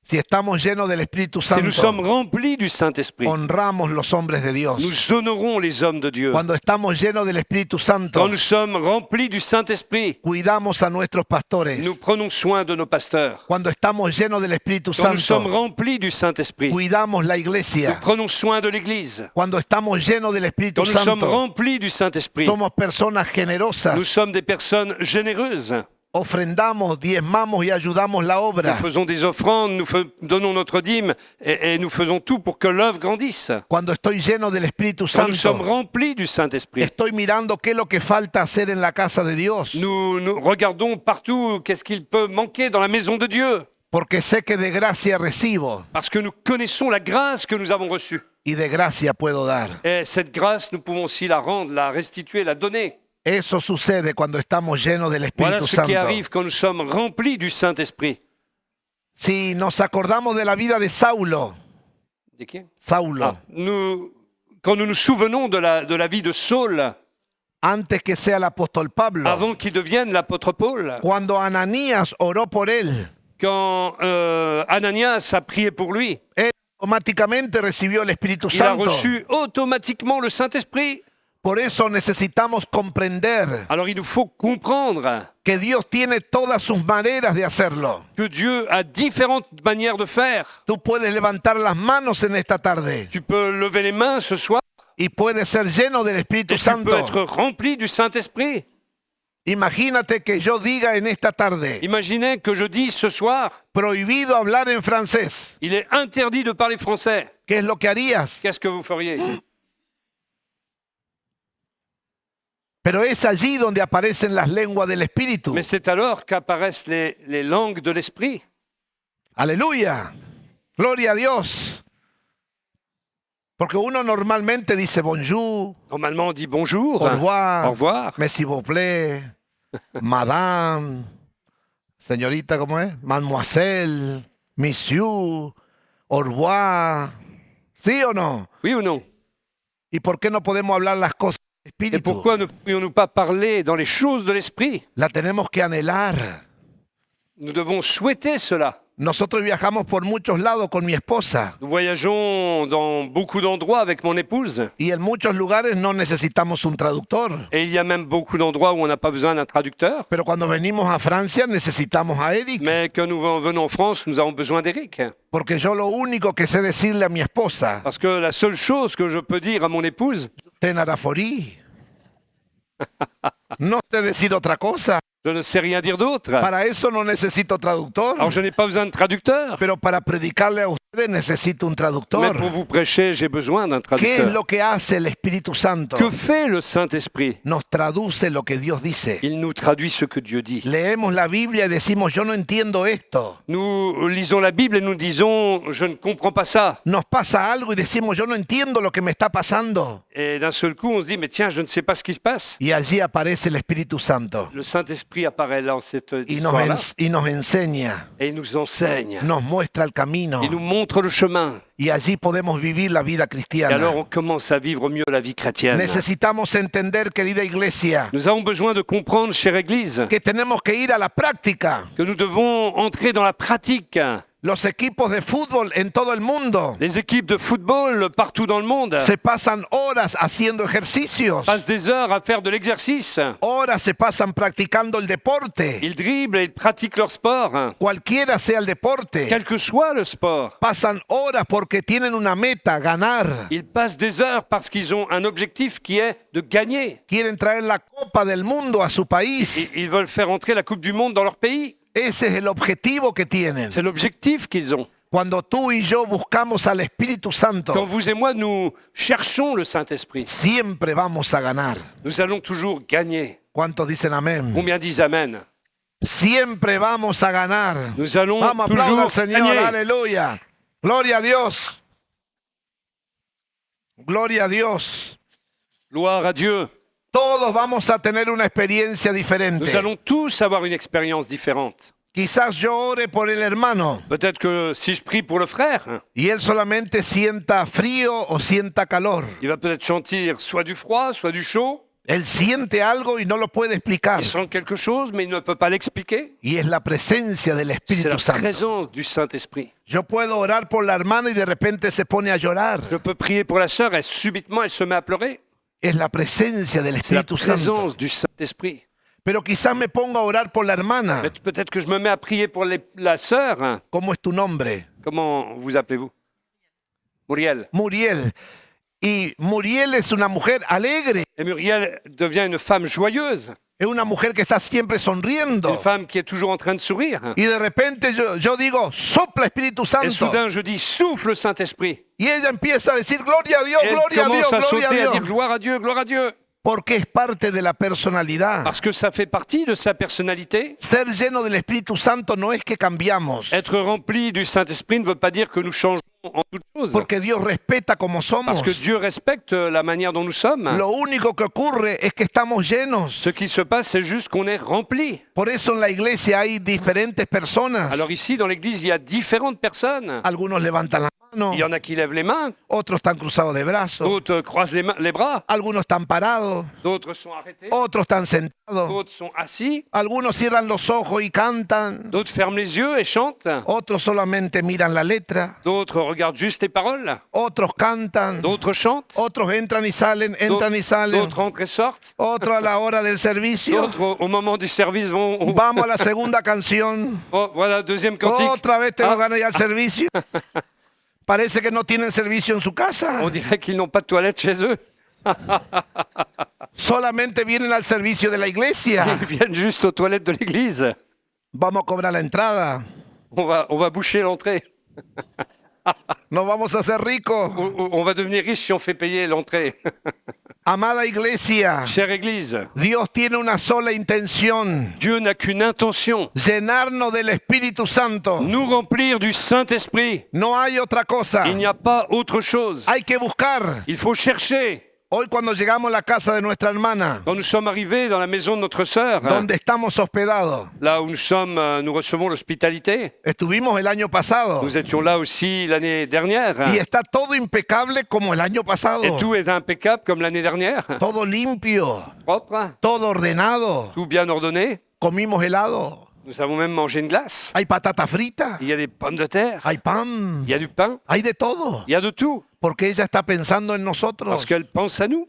Si estamos llenos del Espíritu Si nous sommes Santo, remplis du Saint-Esprit, honramos los hombres de Dios. nous honorons les hommes de Dieu. Cuando estamos llenos del Espíritu Quand Santo, nous sommes remplis du Saint-Esprit, cuidamos a nuestros pastores. nous prenons soin de nos pasteurs. Cuando estamos llenos del Espíritu Quand nous sommes Santo, remplis du Saint-Esprit, cuidamos la nous iglesia. prenons soin de l'Église. Cuando estamos llenos del Espíritu Quand nous sommes Santo, remplis du Saint-Esprit, somos personas nous generosas. sommes des personnes généreuses. Ofrendamos, diezmamos y ayudamos la obra. Nous faisons des offrandes, donnons notre dîme et nous faisons tout pour que l'œuvre grandisse. Cuando estoy lleno del Espíritu Quand nous sommes Santo, remplis du Saint-Esprit, estoy mirando qué es lo que falta hacer en la casa de Dios. nous regardons partout qu'est-ce qu'il peut manquer dans la maison de Dieu. Porque sé que de gracia recibo Parce que nous connaissons la grâce que nous avons reçue. y de gracia puedo dar. Et cette grâce, nous pouvons aussi la rendre, la restituer, la donner. Eso sucede cuando estamos llenos del Voilà Espíritu ce qui Santo. arrive quand nous sommes remplis du Saint-Esprit. Si nos acordamos de la vida de Saulo, De qui? Saulo, Quand nous nous souvenons de la vie de Saul, antes que sea el apóstol Pablo, avant qu'il devienne l'apôtre Paul, cuando Ananías oró por él, quand Ananias a prié pour lui, él automáticamente recibió el Espíritu il a Santo. reçu automatiquement le Saint-Esprit. Por eso necesitamos comprender Alors il nous faut comprendre que Dios tiene todas sus maneras de hacerlo. que Dieu a différentes manières de faire. Tú puedes levantar las manos en esta tarde Tu peux lever les mains ce soir y puedes ser lleno del Espíritu et tu peux Santo. être rempli du Saint-Esprit. Imagínate que yo diga en esta tarde, Imaginez que je dise ce soir, prohibido hablar en francés. il est interdit de parler français. ¿Qué es lo que harías? Qu'est-ce que vous feriez? Pero es allí donde aparecen las lenguas del Espíritu. Mais c'est alors qu'apparaissent les langues de l'Esprit. Aleluya. Gloria a Dios. Porque uno normalmente dice bonjour, Normalement, on dit bonjour, au revoir, au revoir, merci vous plaît, madame, señorita, ¿cómo es? Mademoiselle, monsieur, au revoir. ¿Sí o no? oui ou non? ¿Y por qué no podemos hablar las cosas del Et Espíritu? pourquoi ne pourrions-nous pas parler dans les choses de l'Esprit? La tenemos que anhelar. Nous devons souhaiter cela. Nosotros viajamos por muchos lados con mi esposa Nous voyageons dans beaucoup d'endroits avec mon épouse. y en muchos lugares no necesitamos un traductor. Et il y a même beaucoup d'endroits où on n'a pas besoin d'un traducteur. Pero cuando venimos a Francia necesitamos a Eric, Mais quand nous venons en France, nous avons besoin d'Éric. porque yo lo único que sé decirle a mi esposa, Parce que la seule chose que je peux dire à mon épouse, tenaraforí. No sé decir otra cosa. je ne sais rien dire d'autre. Para eso no necesito traductor. Alors je n'ai pas besoin de traducteur. Pero para predicarle a ustedes necesito un Mais traductor. pour vous prêcher, j'ai besoin d'un ¿Qué es traducteur. lo que hace el Espíritu Santo? Que fait le Saint-Esprit? Nos traduce lo que Dios dice. Il nous traduit ce que Dieu dit. Leemos la Biblia y decimos, yo no entiendo esto. Nous lisons la Bible et nous disons, je ne comprends pas ça. Nos pasa algo y decimos, yo no entiendo lo que me está pasando. Et d'un seul coup, on se dit, mais tiens, je ne sais pas ce qui se passe. Y allí aparece el Espíritu Santo Le Saint-Esprit apparaît dans cette y histoire-là nos enseña, et il nous enseigne. nos muestra el camino. Il nous montre le chemin. Y allí podemos vivir la vida Et cristiana. alors, on commence à vivre mieux la vie chrétienne. Necesitamos entender, querida iglesia, Nous avons besoin de comprendre, chère Église, que tenemos que ir a la práctica. que nous devons entrer dans la pratique. Los equipos de fútbol en todo el mundo Les équipes de football partout dans le monde se pasan horas haciendo ejercicios, passent des heures à faire de l'exercice. horas se pasan practicando el deporte, Ils dribblent et ils pratiquent leur sport, cualquiera sea el deporte. quel que soit le sport. Pasan horas porque tienen una meta, ganar. Ils passent des heures parce qu'ils ont un objectif qui est de gagner. Quieren traer la Copa del Mundo a su país. Ils veulent faire entrer la Coupe du Monde dans leur pays. Ese es el objetivo que tienen. C'est l'objectif qu'ils ont. Cuando tú y yo buscamos al Espíritu Quand Santo, vous et moi, nous cherchons le Saint-Esprit, siempre vamos a ganar. nous allons toujours gagner. ¿Cuántos dicen amén? Combien disent Amen? Siempre vamos a ganar. Nous allons Vamos, aplauda toujours al Señor, gagner. aleluya. Gloria a Dios. Gloria a Dios. Gloire à Dieu. Todos vamos a tener una experiencia diferente. Nous allons tous avoir une expérience différente. Quizás yo ore por el hermano Peut-être que si je prie pour le frère, y él solamente sienta frío o sienta calor. il va peut-être sentir soit du froid, soit du chaud. Él siente algo y no lo puede explicar. Il sent quelque chose, mais il ne peut pas l'expliquer. Y es la presencia del C'est la Espíritu Santo. présence du Saint-Esprit. Yo puedo orar por la hermana y de repente se pone a llorar. Je peux prier pour la sœur et subitement elle se met à pleurer. Es la presencia del C'est la Espíritu Santo. présence du Saint-Esprit. Pero quizás me ponga a orar por la hermana. Mais peut-être que je me mets à prier pour la sœur. ¿Cómo es tu nombre? Comment vous appelez-vous? Muriel. Muriel. Y Muriel es una mujer alegre. Et Muriel devient une femme joyeuse, Es una mujer que está siempre sonriendo. une femme qui est toujours en train de sourire. Y de repente yo digo, sopla Espíritu Et Santo. soudain, je dis, souffle le Saint-Esprit. Y ella empieza a decir, gloria a Dios, Et elle gloria a Dios, commence à gloria a sauter, à Dios. dire gloire à Dieu, gloire à Dieu. Porque es parte de la personalidad. Parce que ça fait partie de sa personnalité. Ser lleno del Espíritu Santo no es que cambiamos. Être rempli du Saint-Esprit ne veut pas dire que nous changeons en toutes choses. Porque Dios respeta como somos. Parce que Dieu respecte la manière dont nous sommes. Lo único que ocurre es que estamos llenos. Ce qui se passe, c'est juste qu'on est rempli. Por eso en la iglesia hay diferentes personas. Alors ici, dans l'église, il y a différentes personnes. Algunos levantan la mano, Il y en a qui lèvent les mains, otros están cruzados de brazos, d'autres croisent les bras, algunos están parados, d'autres sont arrêtés, otros están sentados, d'autres sont assis, algunos cierran los ojos y cantan, d'autres ferment les yeux et chantent, otros solamente miran la letra, d'autres regardent juste les paroles, otros cantan, d'autres chantent, otros entran y salen, entran y salen, d'autres entrent et sortent, otros a la hora del servicio. d'autres au moment du service vont... Vamos a la segunda canción. Oh, voilà, deuxième cantique. Otra vez tengo Ah. ganas de ir al servicio. Parece que no tienen servicio en su casa. On dirait qu'ils n'ont pas de toilette chez eux. Solamente vienen al servicio de la iglesia. Ils viennent juste aux toilettes de l'église. Vamos a cobrar la entrada. On va boucher l'entrée. Nos vamos a hacer ricos. On va devenir riche si on fait payer l'entrée. Amada iglesia, Chère Église, Dios tiene una sola intención. Dieu n'a qu'une intention, Llenarnos del Espíritu Santo. nous remplir du Saint-Esprit. No hay otra cosa. Il n'y a pas autre chose. Hay que buscar. Il faut chercher. Hoy cuando llegamos a la casa de nuestra hermana, Quand nous sommes arrivés dans la maison de notre sœur, donde estamos hospedados, là où nous recevons l'hospitalité, estuvimos el año pasado. nous étions là aussi l'année dernière. Y está todo impecable como el año pasado. Et tout est impeccable comme l'année dernière. Todo limpio, Propre, todo ordenado. tout bien ordonné. Comimos helado. Nous avons même mangé une glace. Hay patata frita. Il y a des pommes de terre. Hay pan. Il y a du pain. Hay de todo. Il y a de tout. Porque ella está pensando en nosotros. Parce qu'elle pense à nous.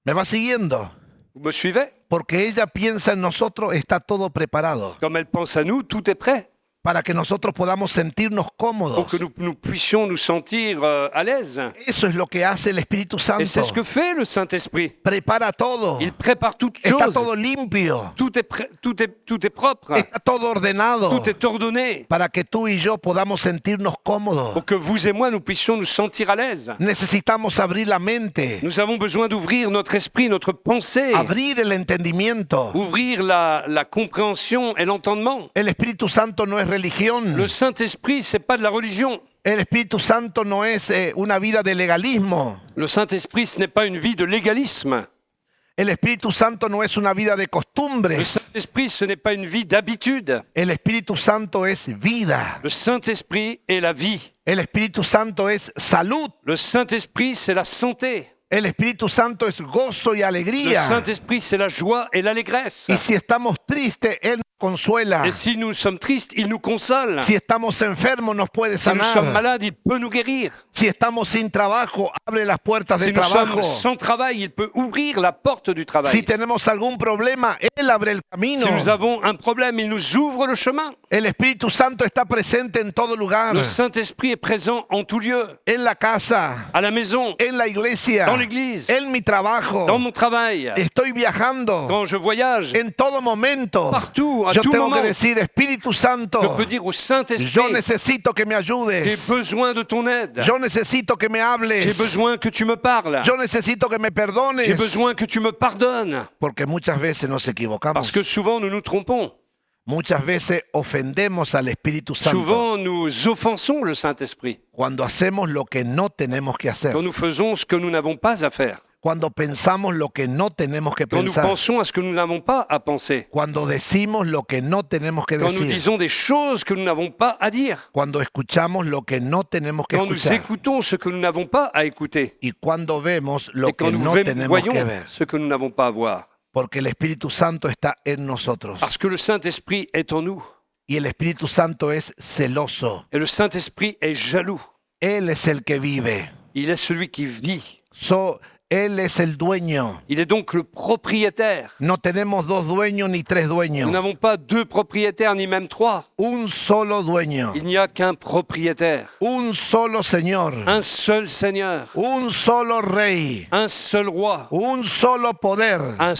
¿Me va siguiendo? Vous me suivez? Porque ella piensa en nosotros, está todo preparado. Comme elle pense à nous, tout est prêt Para que nosotros podamos sentirnos pour cómodos. que nous puissions nous sentir à l'aise. Eso es lo que hace el Espíritu Santo. Et c'est ce que fait le Saint-Esprit. Prepara todo. Il prépare toutes Está choses. todo limpio. Tout est prêt, tout est propre. Está todo ordenado. Tout est ordonné Para que tú y yo podamos sentirnos cómodos. pour que vous et moi, nous puissions nous sentir à l'aise. Necesitamos abrir la mente. Nous avons besoin d'ouvrir notre esprit, notre pensée, Abrir el entendimiento. ouvrir la compréhension et l'entendement. El Espíritu Santo no es religión. Le Saint-Esprit, c'est pas de la religion. El Espíritu Santo no es una vida de legalismo. Le Saint-Esprit, ce n'est pas une vie de légalisme. El Espíritu Santo no es una vida de Le costumbres. Saint-Esprit, ce n'est pas une vie d'habitude. El Espíritu Santo es vida. Le Saint-Esprit est la vie. El Espíritu Santo es salud. Le Saint-Esprit, c'est la santé. El Espíritu Santo es gozo y Le alegría. Saint-Esprit, c'est la joie et l'allégresse. Y si estamos tristes, Él nos consuela. Et si nous sommes tristes, il nous console. Si estamos enfermos, nos puede Si nous sommes sanar. malades, il peut nous guérir. Si estamos sin trabajo, abre las puertas Si de nous trabajo. sommes sans travail, il peut ouvrir la porte du Si travail. tenemos algún problema, Él abre el camino. Si nous avons un problème, il nous ouvre le chemin. El Espíritu Santo está presente en todo lugar. Le Saint-Esprit est présent en tout lieu. En la casa, À la maison, en la iglesia, dans l'église, en mi trabajo. dans mon travail, Estoy viajando. quand je voyage, En todo momento. partout, à Yo tout tengo moment. que decir, Espíritu Je Santo, peux dire au yo Saint-Esprit, necesito que me j'ai ayudes. besoin de ton aide. Yo necesito que me J'ai hables. besoin que tu me parles. Yo necesito que me perdones. J'ai besoin que tu me pardonnes. Porque muchas veces nos equivocamos. Parce que souvent, nous nous trompons. Muchas veces ofendemos al Espíritu Santo Souvent, nous offensons le Saint-Esprit cuando hacemos lo que no tenemos que hacer. quand nous faisons ce que nous n'avons pas à faire, Cuando pensamos lo que no tenemos que quand nous pensar. pensons à ce que nous n'avons pas à penser, Cuando decimos lo que no tenemos que quand nous decir. disons des choses que nous n'avons pas à dire, Cuando escuchamos lo que no tenemos que quand nous escuchar. écoutons ce que nous n'avons pas à écouter, Y cuando vemos lo et que quand nous no tenemos voyons que ver. ce que nous n'avons pas à voir. Porque el Espíritu Santo está en nosotros. Parce que le Saint-Esprit est en nous, Y el Espíritu Santo es celoso. et le Saint-Esprit est jaloux. Él es el que vive. Il est celui qui vit. Él es el dueño. Il est donc le propriétaire. No tenemos dos dueños ni tres Nous dueños. n'avons pas deux propriétaires, ni même trois. Un solo dueño. Il n'y a qu'un propriétaire, Un solo Señor. un seul Seigneur, Un solo Rey. un seul roi, Un solo poder.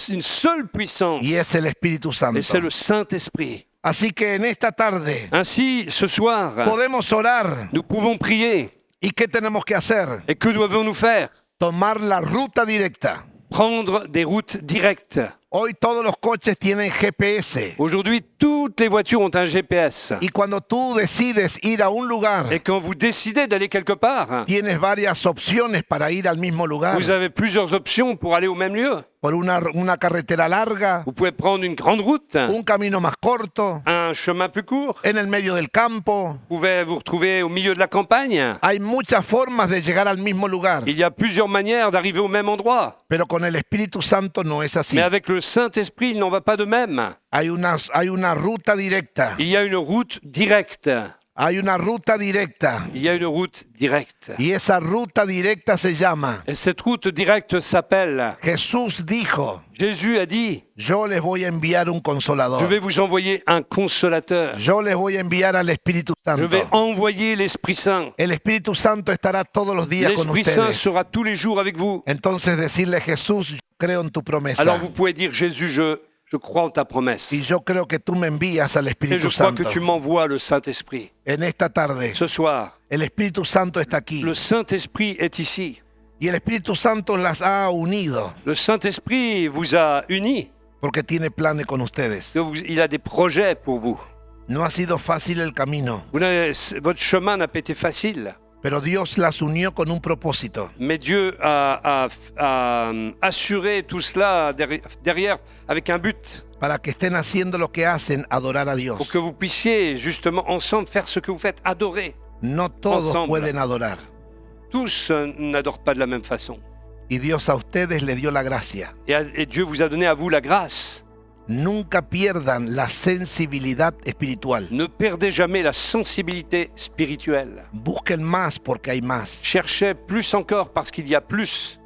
une seule puissance. Y es el Espíritu Santo. Et c'est le Saint-Esprit. Así que en esta tarde Ainsi, ce soir, podemos orar. nous pouvons prier. ¿Y qué tenemos que hacer? Et que devons-nous faire? Tomar la ruta directa. Prendre des routes directes. Hoy todos los coches tienen GPS. Aujourd'hui, toutes les voitures ont un GPS. Y cuando tú decides ir a un lugar, Et quand vous décidez d'aller quelque part, tienes varias opciones para ir al mismo lugar. vous avez plusieurs options pour aller au même lieu. Por una carretera larga, Vous pouvez prendre une grande route, un camino más corto, un chemin plus court. en el medio del campo. Vous pouvez vous retrouver au milieu de la campagne. Hay muchas formas de llegar al mismo lugar, Il y a plusieurs manières d'arriver au même endroit. pero con el Espíritu Santo no es así. Mais avec le Saint-Esprit, il n'en va pas de même. Hay una ruta directa. Il y a une route directe. Hay una ruta directa. Il y a une route directe. Y esa ruta directa se llama, Et cette route directe s'appelle, Jesús dijo, Jésus a dit, yo les voy a enviar un je consolador. vais vous envoyer un consolateur. Yo les voy a enviar al Espíritu Je vais Santo. envoyer l'Esprit Saint. El Espíritu Santo estará todos los días con L'Esprit Saint ustedes. sera tous les jours avec vous. Entonces decirle, Jesús, yo creo en tu promesa. Alors vous pouvez dire, Jésus, je crois en ta promesse. Y yo creo que tú me envías al Et je Espíritu crois Santo. que tu m'envoies le Saint-Esprit. En esta tarde, Ce soir, el Espíritu Santo está aquí. le Saint-Esprit est ici. Y el Espíritu Santo las ha unido Le Saint-Esprit vous a unis. porque tiene planes con ustedes. Il a des projets pour vous. No ha sido fácil el camino, Votre chemin n'a pas été facile, pero Dios las unió con un propósito. mais Dieu a assuré tout cela derrière avec un but, Para que estén haciendo lo que hacen, adorar a pour Dios. que vous puissiez justement ensemble faire ce que vous faites, adorer. No todos Ensemble. pueden adorar. Tous n'adorent pas de la même façon. Y Dios a ustedes le dio la gracia. Et Dieu vous a donné à vous la grâce. Nunca pierdan la sensibilidad espiritual. Ne perdez jamais la sensibilité spirituelle. Busquen más porque hay más. Cherchez plus encore parce qu'il y a plus.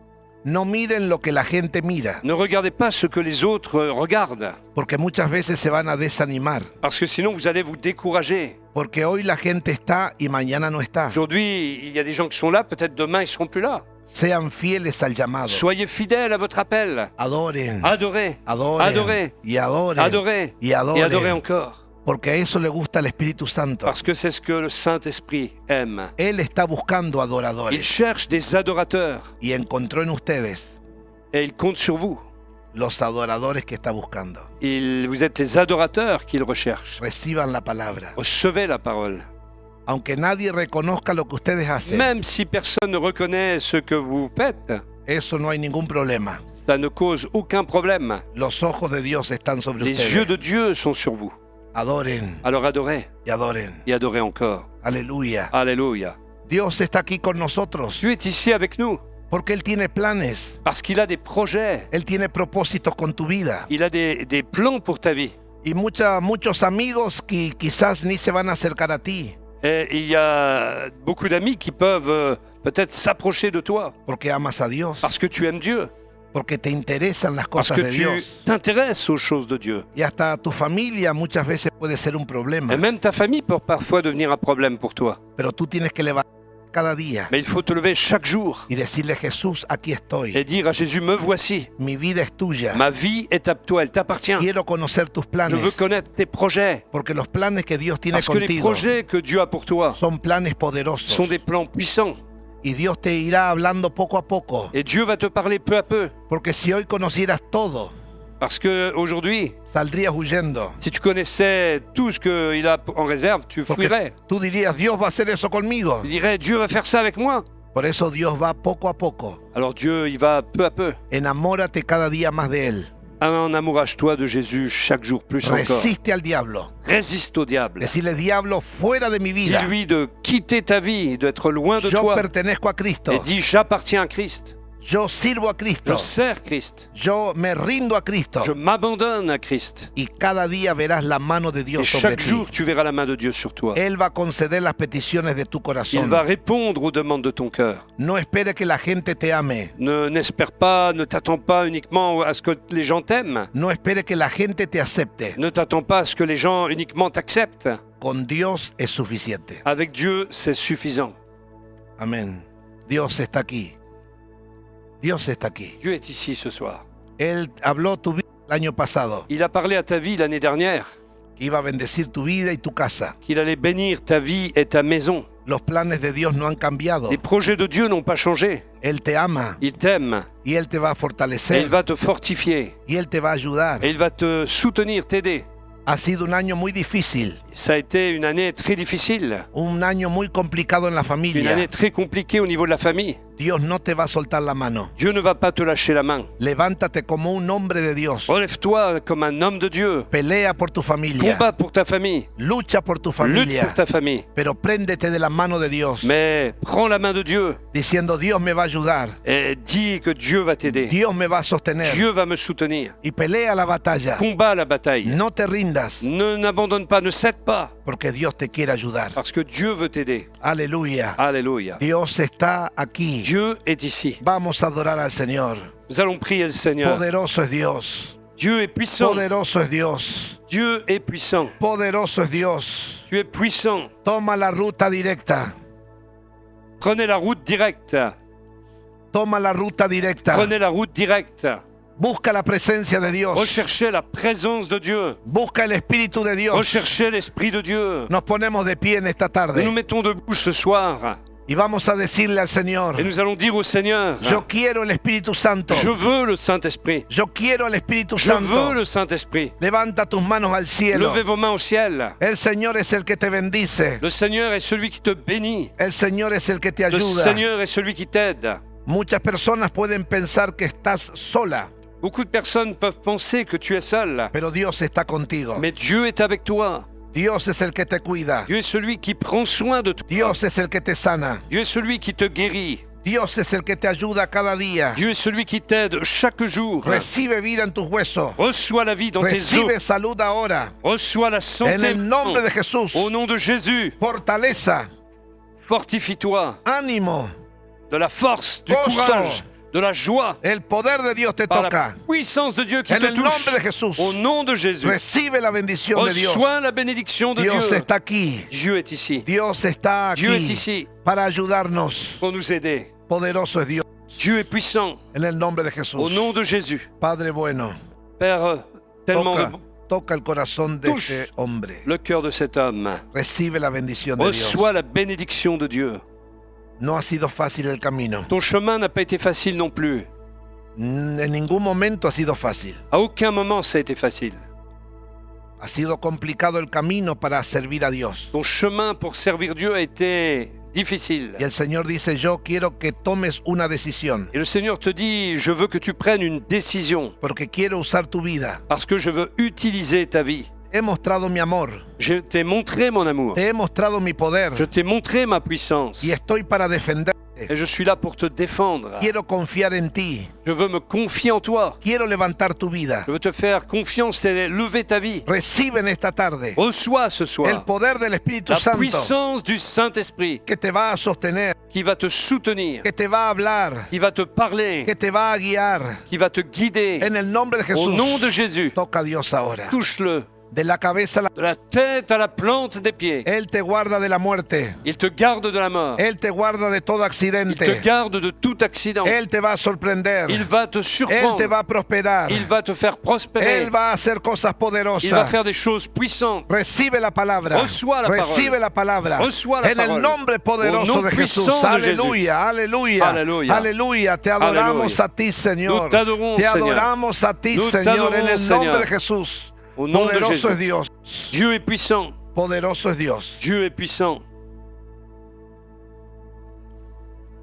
No miren lo que la gente mira, Ne regardez pas ce que les autres regardent, porque muchas veces se van a desanimar. parce que sinon vous allez vous décourager. Porque hoy la gente está y mañana no está. Aujourd'hui, il y a des gens qui sont là, peut-être demain ils ne seront plus là. Sean fieles al llamado. Soyez fidèles à votre appel. Adoren, Adorez, adoren, adorez, y adoren, adorez y et adorez adoren. encore. Porque a eso le gusta al Espíritu Santo. Parce que c'est ce que le Saint-Esprit aime. Él está buscando Il adoradores cherche des adorateurs y encontró en ustedes et il compte sur vous. los adoradores que está buscando. Vous êtes les adorateurs qu'il recherche. Reciban la palabra. Recevez la parole. Aunque nadie reconozca lo que ustedes hacen, Même si personne ne reconnaît ce que vous faites, eso no hay ningún problema. ça ne cause aucun problème. Los ojos de Dios están sobre Les yeux ustedes. de Dieu sont sur vous. Adoren Alors adorez y adoren. et adorez encore. Aleluya. Alléluia. Dios está aquí con nosotros. Dieu est ici avec nous. Porque Él tiene planes, Parce qu'il a des projets. Él tiene propósitos con tu vida. Il a des plans pour ta vie. Y muchos amigos que quizás ni se van a acercar a ti Et il y a beaucoup d'amis qui peuvent peut-être s'approcher de toi porque amas a Dios, parce que tu aimes Dieu, porque te interesan las parce cosas que de tu Dios. t'intéresses aux choses de Dieu. Y hasta tu familia muchas veces puede ser un problema, Et même ta famille peut parfois devenir un problème pour toi. pero tú tienes que levantar cada día Mais il faut te lever chaque jour y decirle: Jesús, aquí estoy. et dire à Jésus, me voici. Mi vida es tuya. Ma vie est à toi, elle t'appartient. Quiero conocer tus Je planes, veux connaître tes projets. porque los planes que Dios tiene Parce que les contigo projets que Dieu a pour toi son planes sont poderosos. des plans puissants. Y Dios te irá hablando poco a poco, Et Dieu va te parler peu à peu. porque si hoy conocieras todo, Parce qu'aujourd'hui, saldrías huyendo. si tu connaissais tout ce qu'il a en réserve, tu Porque fuirais. tú dirías: Dios va a hacer eso conmigo. Tu dirais, Dieu va faire ça avec moi. Por eso Dios va poco a poco. Alors Dieu, il va peu à peu. Enamórate cada día más de Él. Enamourage-toi de Jésus chaque jour plus encore. Resiste al diablo. Résiste au diable. Decirle: diablo, fuera de mi vida. Dis-lui de quitter ta vie, d'être loin de Yo toi. pertenezco a Cristo. Et dis, j'appartiens à Christ. Yo sirvo a Cristo. Je sers Christ. Yo me rindo a Cristo. Je m'abandonne à Christ. Y cada día verás la mano de Et Dios sobre chaque ti. jour, tu verras la main de Dieu sur toi. Él va a conceder las peticiones de tu Il corazón. va répondre aux demandes de ton cœur. No espere que la gente te ame. N'espère pas, ne t'attends pas uniquement à ce que les gens t'aiment. No espere que la gente te acepte. Ne t'attends pas à ce que les gens uniquement t'acceptent. Con Dios es suficiente. Avec Dieu, c'est suffisant. Amén. Dios está aquí. Dios está aquí. Dieu est ici ce soir. Él habló tu vida el año pasado, Il a parlé à ta vie l'année dernière, que iba a bendecir tu vida y tu casa. qu'il allait bénir ta vie et ta maison. Los planes de Dios no han cambiado. Les projets de Dieu n'ont pas changé. Él te ama Il t'aime y Él te va a et fortalecer il va te fortifier y Él te va a ayudar. et il va te soutenir, t'aider. Ha sido un año muy difícil, Ça a été une année très difficile, un año muy complicado en la une familia. année très compliquée au niveau de la famille. Dios no te va a soltar la mano. Dieu ne va pas te lâcher la main. Levántate como un hombre de Dios. Relève-toi comme un homme de Dieu. Pelea por tu familia. Combat pour ta famille. Lucha por tu Lutte familia. pour ta famille. Pero préndete de la mano de Dios, Mais prends la main de Dieu diciendo: Dios me va a ayudar. et dis que Dieu va t'aider. Dios me va a sostener. Dieu va me soutenir. Y pelea la batalla. Combat la bataille. No te rindas, N'abandonne pas, ne cède pas, porque Dios te quiere ayudar. parce que Dieu veut t'aider. Aleluya. Alléluia. Dios está aquí. Dieu est ici. Vamos a adorar al Señor. Nous allons prier le Seigneur. Poderoso es Dios. Dieu est puissant. Poderoso es Dios. Dieu est puissant. Poderoso es Dios. Tu es puissant. Toma la ruta directa. Prenez la route directe. Toma la ruta directa. Prenez la route directe. Busca la presencia de Dios. Recherchez la présence de Dieu. Busca el Espíritu de Dios. Recherchez l'Esprit de Dieu. Nos ponemos de pie en esta Nous nous tarde mettons debout ce soir y vamos a decirle al Señor: et nous allons dire au Seigneur, yo quiero el Espíritu Santo. je veux le Saint-Esprit. Yo quiero el Espíritu Je veux Santo. le Saint-Esprit. Levanta tus manos al cielo. Levez vos mains au ciel. El Señor es el que te bendice. Le Seigneur est celui qui te bénit. El Señor es el que te Le ayuda. Seigneur est celui qui t'aide. Muchas personas pueden pensar que estás sola, Beaucoup de personnes peuvent penser que tu es seul, pero Dios está contigo. mais Dieu est avec toi. Dios es el que te cuida. Dieu est celui qui prend soin de toi. Dios es el que te sana. Dieu est celui qui te guérit. Dios es el que te ayuda cada día. Dieu est celui qui t'aide chaque jour. Recibe vida en tus huesos. Reçois la vie dans tes os. Recibe salud ahora. Reçois la En santé. el nombre de Jesús. Au nom de Jésus, Fortaleza, fortifie-toi. ánimo. De la force, du Gozo. courage, de la joie. El poder de Dios te Par la toca. puissance de Dieu qui En te el touche. nombre de Jesús. Au nom de Jésus. Recibe la bendición de Dios. Reçois la bénédiction de Dios Dieu. está aquí. Dieu est ici Dios está Dieu est aquí ici para ayudarnos. pour nous aider. Poderoso es Dios. Dieu est puissant. En el nombre de Au Jesús. nom de Jésus. Padre bueno, Père, tellement toca el corazón de Touche. este hombre. le cœur de cet homme. Recibe la bendición de Dios. Reçois la bénédiction de Dieu. No ha sido fácil el camino. Ton chemin n'a pas été facile non plus. En ningún momento ha sido fácil. À aucun moment ça a été facile. Ha sido complicado el camino para servir a Dios. Ton chemin pour servir Dieu a été difficile. Y el Señor dice: yo quiero que tomes una decisión, Et le Seigneur te dit, je veux que tu prennes une décision porque quiero usar tu vida. parce que je veux utiliser ta vie. He mostrado mi amor, Je t'ai montré mon amour. te he mostrado mi poder Je t'ai montré ma puissance. y estoy para defenderte. Et je suis là pour te défendre. Quiero confiar en ti. Je veux me confier en toi. Quiero levantar tu vida. Je veux te faire confiance et lever ta vie. Recibe en esta tarde Reçois ce el soir poder del Espíritu la Santo puissance du Saint-Esprit que te va a sostener, qui va te soutenir, que te va a hablar, qui va te parler, que te va a guiar. qui va te guider. En el nombre de Au Jesús. nom de Jésus, Toca a Dios ahora. touche-le De la cabeza a la... de la tête à la plante des pieds. Él te guarda de la muerte. Il te garde de la mort. Él te guarda de todo Il te accidente. garde de tout accident. Él te va a sorprender. Il va te Él te surprendre. va a prosperar. Il va te faire prospérer. Él va a hacer cosas Il va poderosas. faire des choses puissantes. Recibe la palabra. Reçois la Recibe parole. la palabra. Reçois la En el parole. nombre Au poderoso nom de Jesús. puissant de Jésus. Aleluya, aleluya. Aleluya. Aleluya. Te adoramos Aleluya. a ti, Señor. Nous t'adorons, Te Seigneur. adoramos a ti, Nous Señor. En t'adorons, el nombre Seigneur. de Jesús. Au nom de Poderoso es Jésus. Dios. Dieu est puissant. Poderoso es Dios. Dieu est puissant.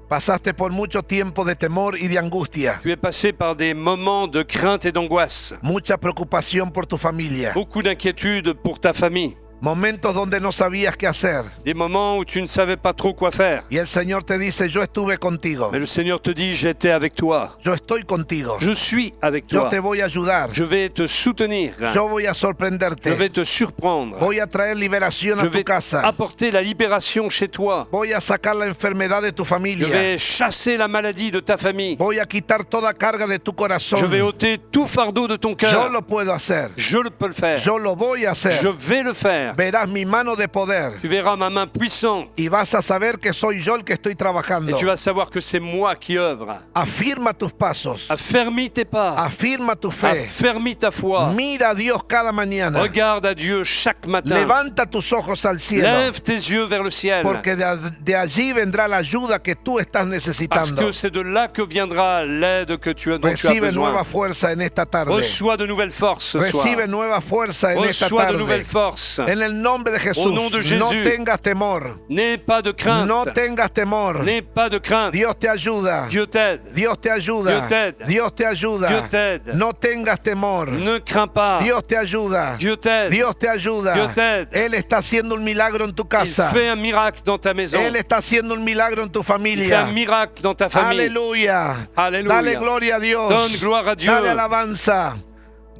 Pasaste por mucho tiempo de temor y de angustia. Tu es passé par des moments de crainte et d'angoisse. Mucha preocupación por tu familia. Beaucoup d'inquiétude pour ta famille. Momentos donde no sabías qué hacer. Des moments où tu ne savais pas trop quoi faire. Y el Señor te dice, yo estuve contigo. Mais le Seigneur te dit, j'étais avec toi. Yo estoy contigo. Je suis avec Yo toi. te voy a ayudar. Je vais te soutenir. Yo voy a Je sorprenderte. vais te surprendre. Voy a traer liberación Je a tu vais casa. apporter la libération chez toi. Voy a sacar la enfermedad de tu Je familia. vais chasser la maladie de ta famille. Voy a quitar toda carga de tu corazón. Je vais ôter tout fardeau de ton Yo cœur. lo puedo hacer. Je peux le faire. Yo lo voy a hacer. Je vais le faire. Verás mi mano de poder. Tu verras ma main puissante. Y vas a saber que soy yo el que estoy trabajando. Et tu vas savoir que c'est moi qui œuvre. Afirma tus pasos. Affermis tes pas. Afirma tu fe. Affermis ta foi. Mira a Dios cada mañana. Regarde à Dieu chaque matin. Levanta tus ojos al cielo. Lève tes yeux vers le ciel. Porque de allí vendrá la ayuda que tú estás Parce necesitando. que c'est de là que viendra l'aide dont tu as Recibe besoin. nueva fuerza en esta tarde. Reçois de nouvelles forces ce soir. Recibe nueva fuerza en esta Reçois de tarde. nouvelles forces. En el nombre de Jesús. Au nom de Jésus. No tengas temor. N'aie pas de crainte. No tengas temor. N'aie pas de crainte. Dios te ayuda. Dieu t'aide. Dios te ayuda. Dieu t'aide. Dios te ayuda. Dieu t'aide. No tengas temor. Ne crains pas. Dios te ayuda. Dieu t'aide. Dios te ayuda. Dieu t'aide. Él está haciendo un milagro en tu Il casa. fait un miracle dans ta maison. Él está haciendo un milagro en tu Il fait un familia. miracle dans ta famille. Aleluya. Alléluia. Dale gloria a Dios. Donne gloire à Dieu. Dale alabanza.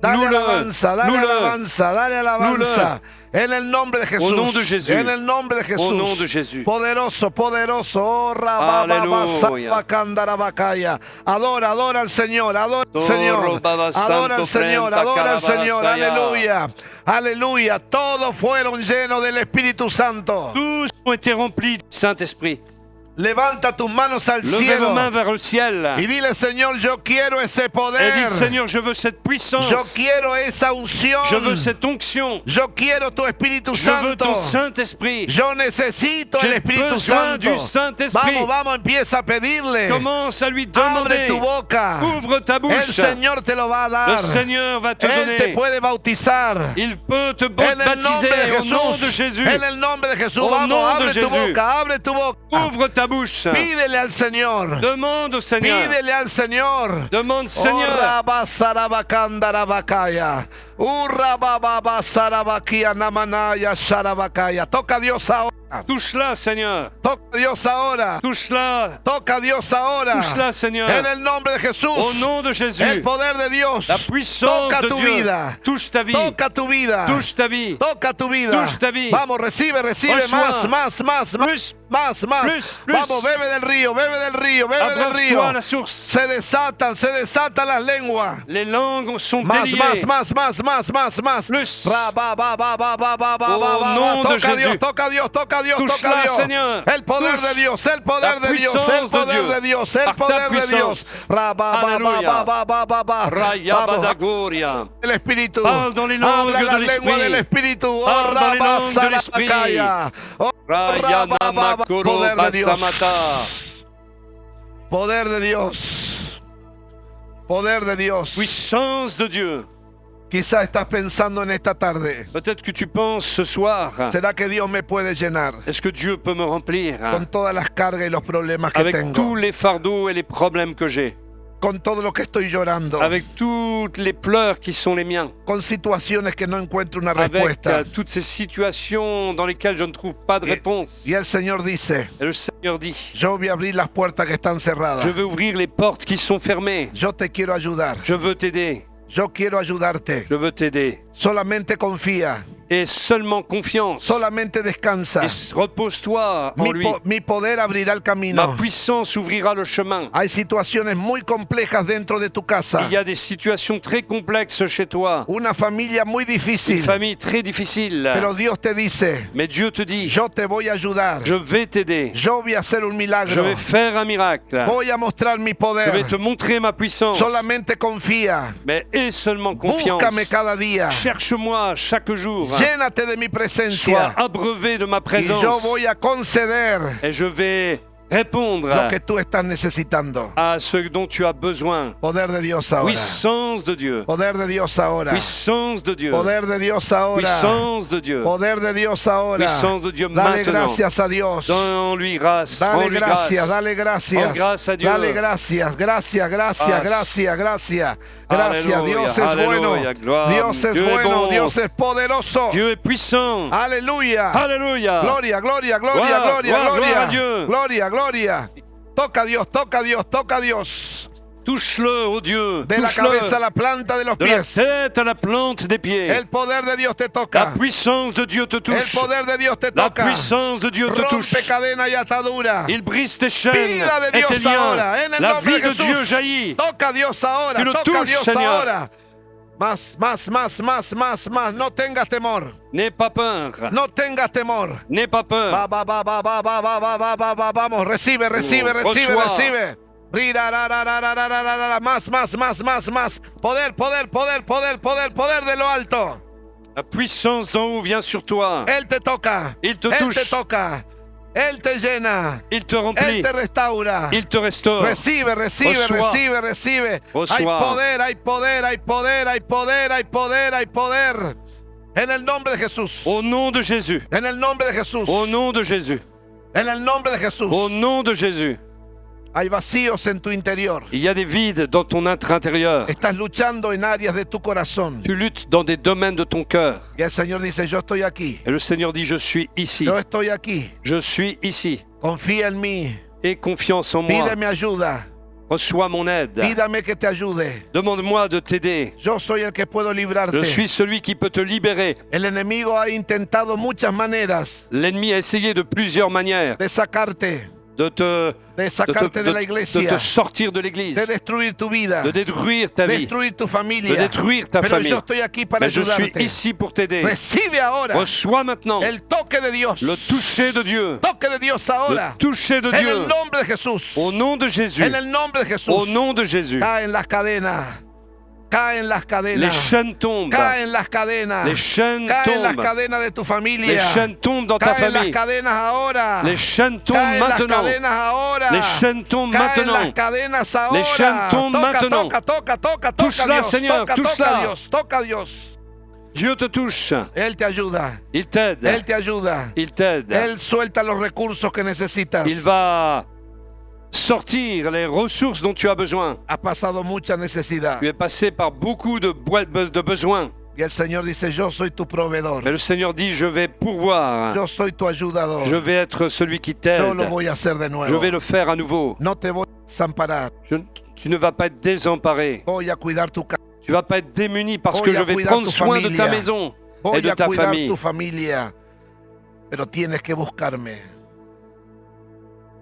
Dale Loue-le. alabanza. Dale Loue-le. alabanza. Dale alabanza. En el nombre de Jesús. Au nom de Jésus. En el nombre de Jesús. Au nom de Jésus. Poderoso, poderoso. Oh, rabababasabacandarabacaia. Adora, adora al Señor. Adora al Señor. Adora al Señor. Adora al Señor. Aleluya. Aleluya. Todos fueron llenos del Espíritu Santo. Tous ont été remplis du Saint-Esprit. Levanta tus manos al Levez vos cielo. mains vers le ciel. Y dile, Señor, yo quiero ese Et poder. dites, Seigneur, je veux cette Yo puissance. quiero esa unción. Je veux cette onction. Yo quiero tu Espíritu Je veux Santo. ton Saint-Esprit. Yo necesito el J'ai Espíritu besoin Santo. du Saint-Esprit. Vamos, vamos, empieza a pedirle. Commence à lui Abre demander. tu boca. Ouvre ta El bouche. Señor te lo va a dar. Le Seigneur va te Él te donner. puede bautizar. Il peut te En el baptiser nombre de au nom de Jesús. Jésus. En el nombre de Jesús. Au Vamos, nom de abre tu Jésus. boca. Abre tu boca. Ouvre ta bouche. Pídele al Señor. Demande au Seigneur. Pídele al Señor. Demande, Seigneur. Toca a Dios ahora. Touche-la, Seigneur. Toca a Dios ahora. Touche-la. Toca a Dios ahora. Touche-la, Seigneur. En el nombre de Jesús. Au nom de Jésus. El poder de Dios. La puissance Toca de tu Dieu. vida. Touche ta vie. Toca tu vida. Touche ta vie. Toca tu vida. Touche ta vie. Vamos, recibe, recibe Reçois. más. Plus. Más. Plus. Vamos, bebe del río, bebe del río. Abreuve-toi à la source. Se desatan las lenguas. Les langues sont Más. déliées. Plus. Au nom de Jésus. Toca a Dios. Touche-la, Seigneur. El poder Touche. de Dios, el poder La de Dios, el puissance de poder Dios. de Dios, el Par ta poder de puissance. Dios. Alléluia. Vamos. Rayabadagoria. El Espíritu. Parle dans les langues Habla la de lengua l'Esprit. del Espíritu. Parle dans les langues de l'Esprit. Rayana makoro Poder de Dios. basamata. Poder de Dios. Poder de Dios. Puissance de Dieu. Quizá estás pensando en esta tarde. Peut-être que tu penses ce soir, ¿Será que Dios me puede llenar est-ce que Dieu peut me remplir con todas las cargas y los problemas que avec tengo? tous les fardeaux et les problèmes que j'ai? con todo lo que estoy llorando, avec toutes les pleurs qui sont les miens, con situaciones que no encuentro una avec respuesta. toutes ces situations dans lesquelles je ne trouve pas de réponse. Y el Señor dice, Et le Seigneur dit, yo voy a abrir las puertas que están cerradas. je veux ouvrir les portes qui sont fermées. Yo te quiero ayudar. Je veux t'aider. Yo quiero ayudarte. Je veux t'aider. Solamente confía. Et seulement confiance. Solamente descansa. Et repose-toi en lui. Mi poder abrirá el Ma camino. puissance ouvrira le chemin. Hay situaciones muy complejas dentro de tu casa. Il y a des situations très complexes chez toi. Una familia muy Une difícil. famille très difficile. Pero Dios te dice, Mais Dieu te dit, yo te voy a ayudar. je vais t'aider. Yo voy a hacer un Je milagro. vais faire un miracle. Voy a mostrar mi Je vais poder. te montrer ma puissance. Solamente confía. Mais aie seulement confiance. Búscame cada día. Cherche-moi chaque jour. Llénate de mi Sois presencia. abreuvé de ma Y yo présence. voy a conceder Et je vais répondre lo que tú estás necesitando. à ce dont tu as besoin. Poder de Dios ahora. Puissance de Dieu. Poder de Dios ahora. Puissance de Dieu. Poder de Dios ahora. Puissance de Dieu. Poder de Dios ahora. Puissance de Dieu Dale maintenant. gracias a Dios. Donne-lui grâce. Dale Rends-lui gracias, grâce. dale gracias. Oh, grâce à Dieu. Dale gracias, gracias, gracias, Grâce. gracias, gracias. Gracias, Alléluia, Dios es alléluia, bueno. gloire. Dios es Dieu est bueno, bon. Dios es poderoso. Dieu est puissant. Aleluya. Alléluia. Gloria, gloria, gloria, Gloire, gloria, gloire, gloria. gloire à Dieu. Gloria, gloria. Toca a Dios, toca a Dios, toca a Dios. Touche-le, oh Dieu. De la cabeza a Touche-le. la planta de los De la pies. tête à la plante des pieds. El poder de Dios te La toca. puissance de Dieu te El touche. poder de Dios te La toca. puissance de Dieu te Rompe touche. cadena y atadura. Il brise tes chaînes Vida de et tes Dios liens. ahora, en el La nombre vie de de Dieu Jesús. jaillit. Toca a Dios ahora, Que lo toca a touche, Dios Señor. ahora. Más, más. No tengas temor. N'aie pas peur. No tengas temor. N'aie pas peur. Vamos, recibe. Reçois. Más. Poder de lo alto. La puissance d'en haut vient sur toi. Él te toca. Il te Él te touche. toca. Él te llena. Il te Él remplit. te restaura. Il te restaure. Recibe. Reçois. Hay poder. En el nombre de Jesús. Au nom de Jésus. En el nombre de Jesús. Au nom de Jésus. En el nombre de Jesús. Au nom de Jésus. Hay vacíos en tu interior. Il y a des vides dans ton être intérieur. Estás luchando en áreas de tu corazón. Tu luttes dans des domaines de ton cœur. Y el Señor dice, yo estoy aquí. Et le Seigneur dit, je suis ici. Yo estoy aquí. Je suis ici. Confía en mí. Aie confiance en moi. Pídeme ayuda. Reçois mon aide. Pídame que te ayude. Demande-moi de t'aider. Yo soy el que puedo librarte. Je suis celui qui peut te libérer. El enemigo ha intentado muchas maneras L'ennemi a essayé de plusieurs manières de sacarte, de sacarte de la iglesia, te sortir de de l'église, destruir tu vida, de détruire ta vie, destruir tu de familia. détruire ta Pero famille. yo estoy aquí para Mais je suis ayudarte. ici pour t'aider. Recibe ahora Reçois maintenant el toque de Dios. le toucher de Dieu. Toque de Dios ahora. Le toucher de En Dieu. el nombre de Jesús. Au nom de Jésus. En el nombre de Jesús. Au nom de Jésus. Caen las cadenas. Caen las Les cadenas. chaînes tombent. Caen las cadenas. Les chaînes Caen las tombent. cadenas de tu familia. Les chaînes tombent dans ta Caen las famille. cadenas ahora. Les chaînes tombent Caen las maintenant. cadenas ahora. Les chaînes tombent Caen maintenant. las cadenas ahora. Les chaînes tombent Toca, maintenant. Toca Touche-la, Dios. Seigneur, Toca touche-la. Dios. Toca Dios. Dieu te touche. Él te ayuda. Il t'aide. Él te ayuda. Il t'aide. Él suelta los recursos que necesitas. Il va sortir les ressources dont tu as besoin. Ha pasado mucha necesidad. Tu es passé par beaucoup de besoins. Y el Señor dice, yo soy tu proveedor. Mais le Seigneur dit, je vais pourvoir. Yo soy tu ayudador. Je vais être celui qui Yo t'aide. lo voy a hacer de nuevo. Je vais le faire à nouveau. No te voy a desamparar. Tu ne vas pas être désemparé. Voy a cuidar tu casa. Tu ne vas pas être démuni parce Voy que a je vais cuidar prendre tu soin de ta familia. maison et Voy de a ta cuidar famille. tu familia. Pero tienes que buscarme.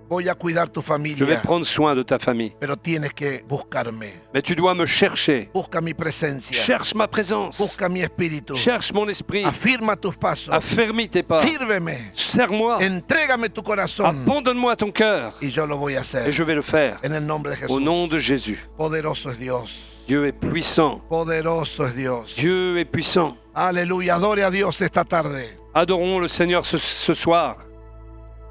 Voy a cuidar tu Je vais familia. prendre soin de ta famille. Pero tienes que buscarme. Mais tu dois me chercher. Busca mi presencia. Cherche ma présence. Busca mi espíritu. Cherche mon esprit. Afirma tus pasos. Affermis tes pas. Sírveme. Serre-moi. Entrégame tu corazón. Abandonne-moi ton cœur. Y yo lo voy a Et hacer. je vais le faire. En el nombre de Au Jesús. nom de Jésus. Poderoso es Dios. Dieu est puissant. Poderoso es Dios. Dieu est puissant. Aleluya. Adore a Dios esta tarde. Adorons le Seigneur ce soir.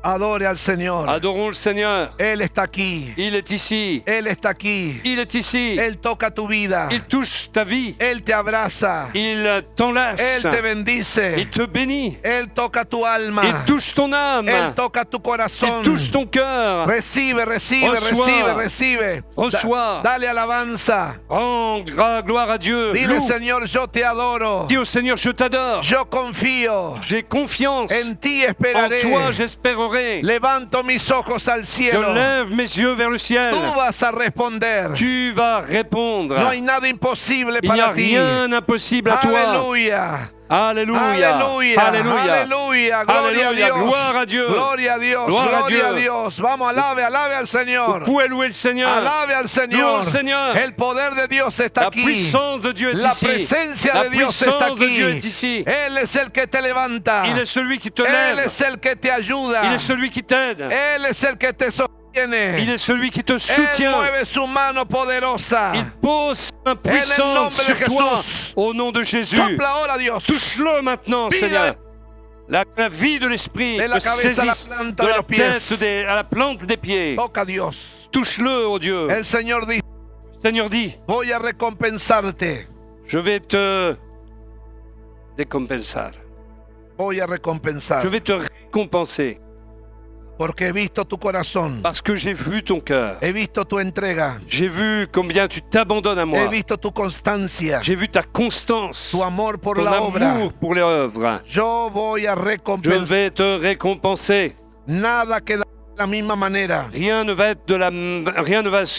Adore al Señor. Adorons le Seigneur. Él está aquí. Il est ici. Él está aquí. Il est ici. Él toca tu vida. Il touche ta vie. Él te abraza. Il t'enlace. Él te bendice. Il te bénit. Él toca tu alma. Il touche ton âme. Él toca tu corazón. Il touche ton cœur. Recibe, recibe, Reçois. recibe, recibe. Reçois. Dale alabanza. Rends gloire à Dieu. Dile, Loue. Señor, yo te adoro. Dis au Seigneur, je t'adore. Yo confío. J'ai confiance. En ti En esperaré. toi, j'espérerai. Levanto mis ojos al Je cielo. lève mes yeux vers le ciel. Tú vas a responder. Tu vas répondre. No hay nada imposible Il n'y a para ti. rien d'impossible à toi. Aleluya. Alléluia. Aleluya. Alléluia. Aleluya. Gloria a Alléluia. Dios. Gloire à Dieu. Gloria a Dios. Gloire à Gloria a Dieu. Dios. Vamos, alabe, alabe al Señor. Vous pouvez louer le Seigneur. Alabe al Louez Señor. le Seigneur. El poder de Dios está La aquí. puissance de Dieu est La ici. presencia La de Dios está puissance de aquí. Dieu est ici. Él es el que te levanta. Il est celui qui te Él lève. es el que te ayuda. Il est celui qui t'aide. Él es el que te sostiene. Il est celui qui te Él soutient. mueve su mano poderosa. Il pose sa nombre puissance de sur toi. Jesús. Au nom de Jésus. Sopla ahora, Dios. Touche-le maintenant, Vida. Seigneur. La vie de l'esprit De la te cabeza a la saisisse planta de de la los pies. tête à la plante des pieds. Toca a Dios. Touche-le, oh Dieu. El Señor dice, Seigneur dit, voy a recompensarte. je vais te récompenser. Voy a recompensar. Je vais te récompenser Porque he visto tu corazón. parce que j'ai vu ton cœur. He visto tu entrega. J'ai vu combien tu t'abandonnes à He moi. visto tu constancia. J'ai vu ta constance, Tu amor por ton la obra. amour pour l'œuvre. Yo voy a Je recompensar. vais te récompenser. Nada queda de la misma manera. Rien ne va Yo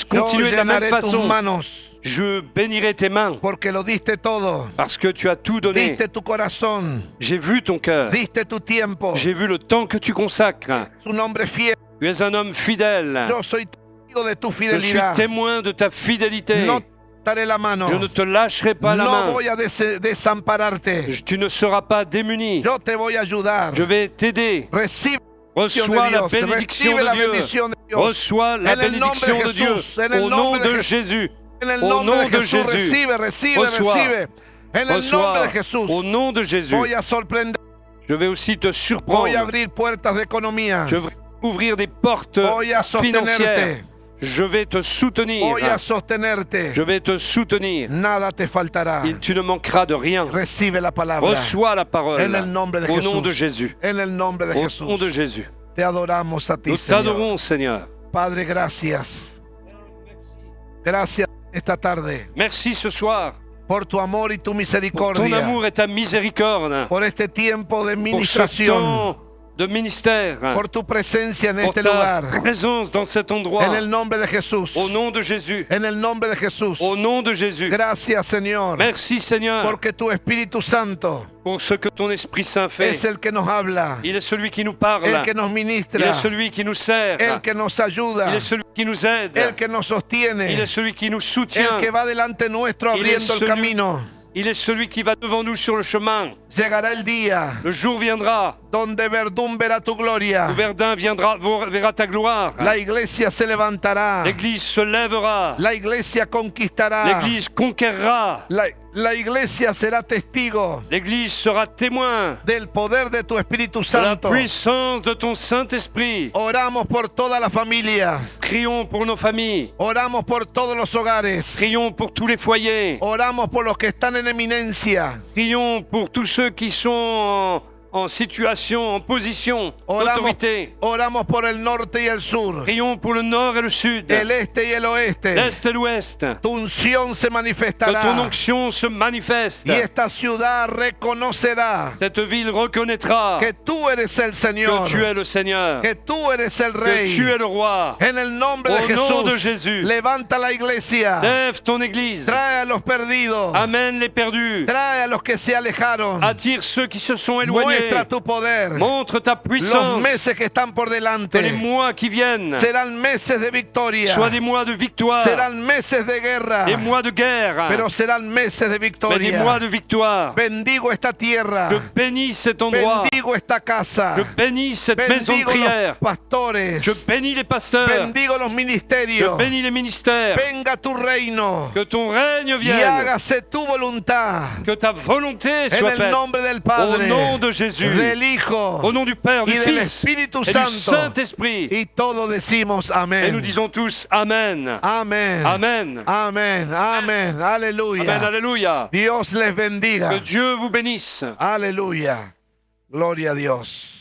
continuer de la même llenaré tus façon. manos. Je bénirai tes mains Porque lo diste todo. parce que tu as tout donné. Diste tu corazón. J'ai vu ton cœur. Diste tu tiempo. J'ai vu le temps que tu consacres. Su nombre fiel. Tu es un homme fidèle. Yo soy testigo de tu Je suis fidelidad. témoin de ta fidélité. No te daré la mano. Je ne te lâcherai pas la No main. voy a desampararte. Tu ne seras pas démuni. Yo te voy a ayudar. Je vais t'aider. Recibe Reçois la Dios. bénédiction Recibe la de Dieu. bendición de Dios. Reçois la En el bénédiction nombre de de Dieu. Jesús. En el Au nom nombre de de Jesús. Jésus. En el Au nombre nom de de Jesús. Jésus. Recibe, recibe, Reçois. recibe. En el nombre Reçois. de Jesús. Au nom de Jésus. Voy a sorprender. Je vais aussi te Voy a surprendre. abrir puertas de economía. Je vais ouvrir des portes Voy a financières. sostenerte. Je vais te soutenir. Voy a sostenerte. Je vais te soutenir. Nada te faltará. Tu ne manqueras de rien. Recibe la palabra. Reçois la parole. En el nombre de Au Jesús. nom de Jésus. En el nombre de Au Jesús. nom de Jésus. Te adoramos a ti, Nous Señor. t'adorons, Seigneur. Padre, gracias. Gracias esta tarde Merci ce soir por tu amor y tu pour ton misericordia. amour et ta miséricorde. Por este tiempo de Pour ce ministración. temps de ministère. Por tu presencia en Pour este ta lugar. présence dans cet endroit. En el nombre de Jesús. Au nom de Jésus. En el nombre de Jesús. Au nom de Jésus. Gracias, Señor. Merci, Seigneur, Porque tu Espíritu Santo pour ce que ton Esprit Saint fait. es el que nos habla. Il est celui qui nous parle. El que nos Il ministra. est celui qui nous sert. El que nos ayuda. Il est celui qui nous aide. El que nos sostiene. Il est celui qui nous soutient. El que va delante nuestro Il est abriendo el celui- camino. Il est celui qui va devant nous sur le chemin. Llegará el día Le jour viendra donde Verdún verá tu gloria. où Verdun verra ta gloire. La iglesia se levantará. L'Église se lèvera. La iglesia conquistará. L'Église conquérera. La iglesia será testigo L'Église sera témoin del poder de tu Espíritu de la Santo. puissance de ton Saint-Esprit. Oramos por toda la familia. Prions pour nos familles. Oramos por todos los hogares. Prions pour tous les foyers. Oramos por los que están en eminencia. Prions pour tous ceux qui sont en situation, en position d'autorité. Oramos por el norte y el sur. Prions pour le nord et le sud, El este y el oeste. l'est et l'ouest. Tu unción se Que ton manifestará. onction se manifeste. Y esta ciudad reconocerá Cette ville reconnaîtra que tú eres el Señor. que tu es le Seigneur, Que tú eres el que Rey. tu es le roi. En el nombre de Au nom de Jesús. Jésus. Levanta la iglesia. Lève ton Église. Trae a los perdidos. Amène les perdus. Trae a los que se alejaron. Attire ceux qui se sont éloignés. Muestra tu poder. Montre ta Los puissance. meses que están por Que les delante mois qui viennent serán meses de victoria. soient des mois de victoire, Serán meses de guerra. des mois de guerre, Pero serán meses de mais des victoria. mois de victoire. Bendigo esta tierra. Je bénis cet endroit. Bendigo esta casa. Je bénis cette maison de Bendigo prière. los pastores. Je bénis les pasteurs. Bendigo los Je ministerios. bénis les ministères. Venga tu reino. Que ton règne Y vienne. hágase tu voluntad. Que ta volonté En soit el faite. nombre del Au Padre. nom de En Jésus, del Hijo au nom du Père, du y del Fils Espíritu et du Santo. Saint-Esprit. Y todos decimos Et amén. nous disons tous Amen. Amén. Amen. Amén. Amén. Aleluya. Amen, alléluia. Dios les bendiga. Que Dieu vous bénisse. Aleluya. Gloria a Dios.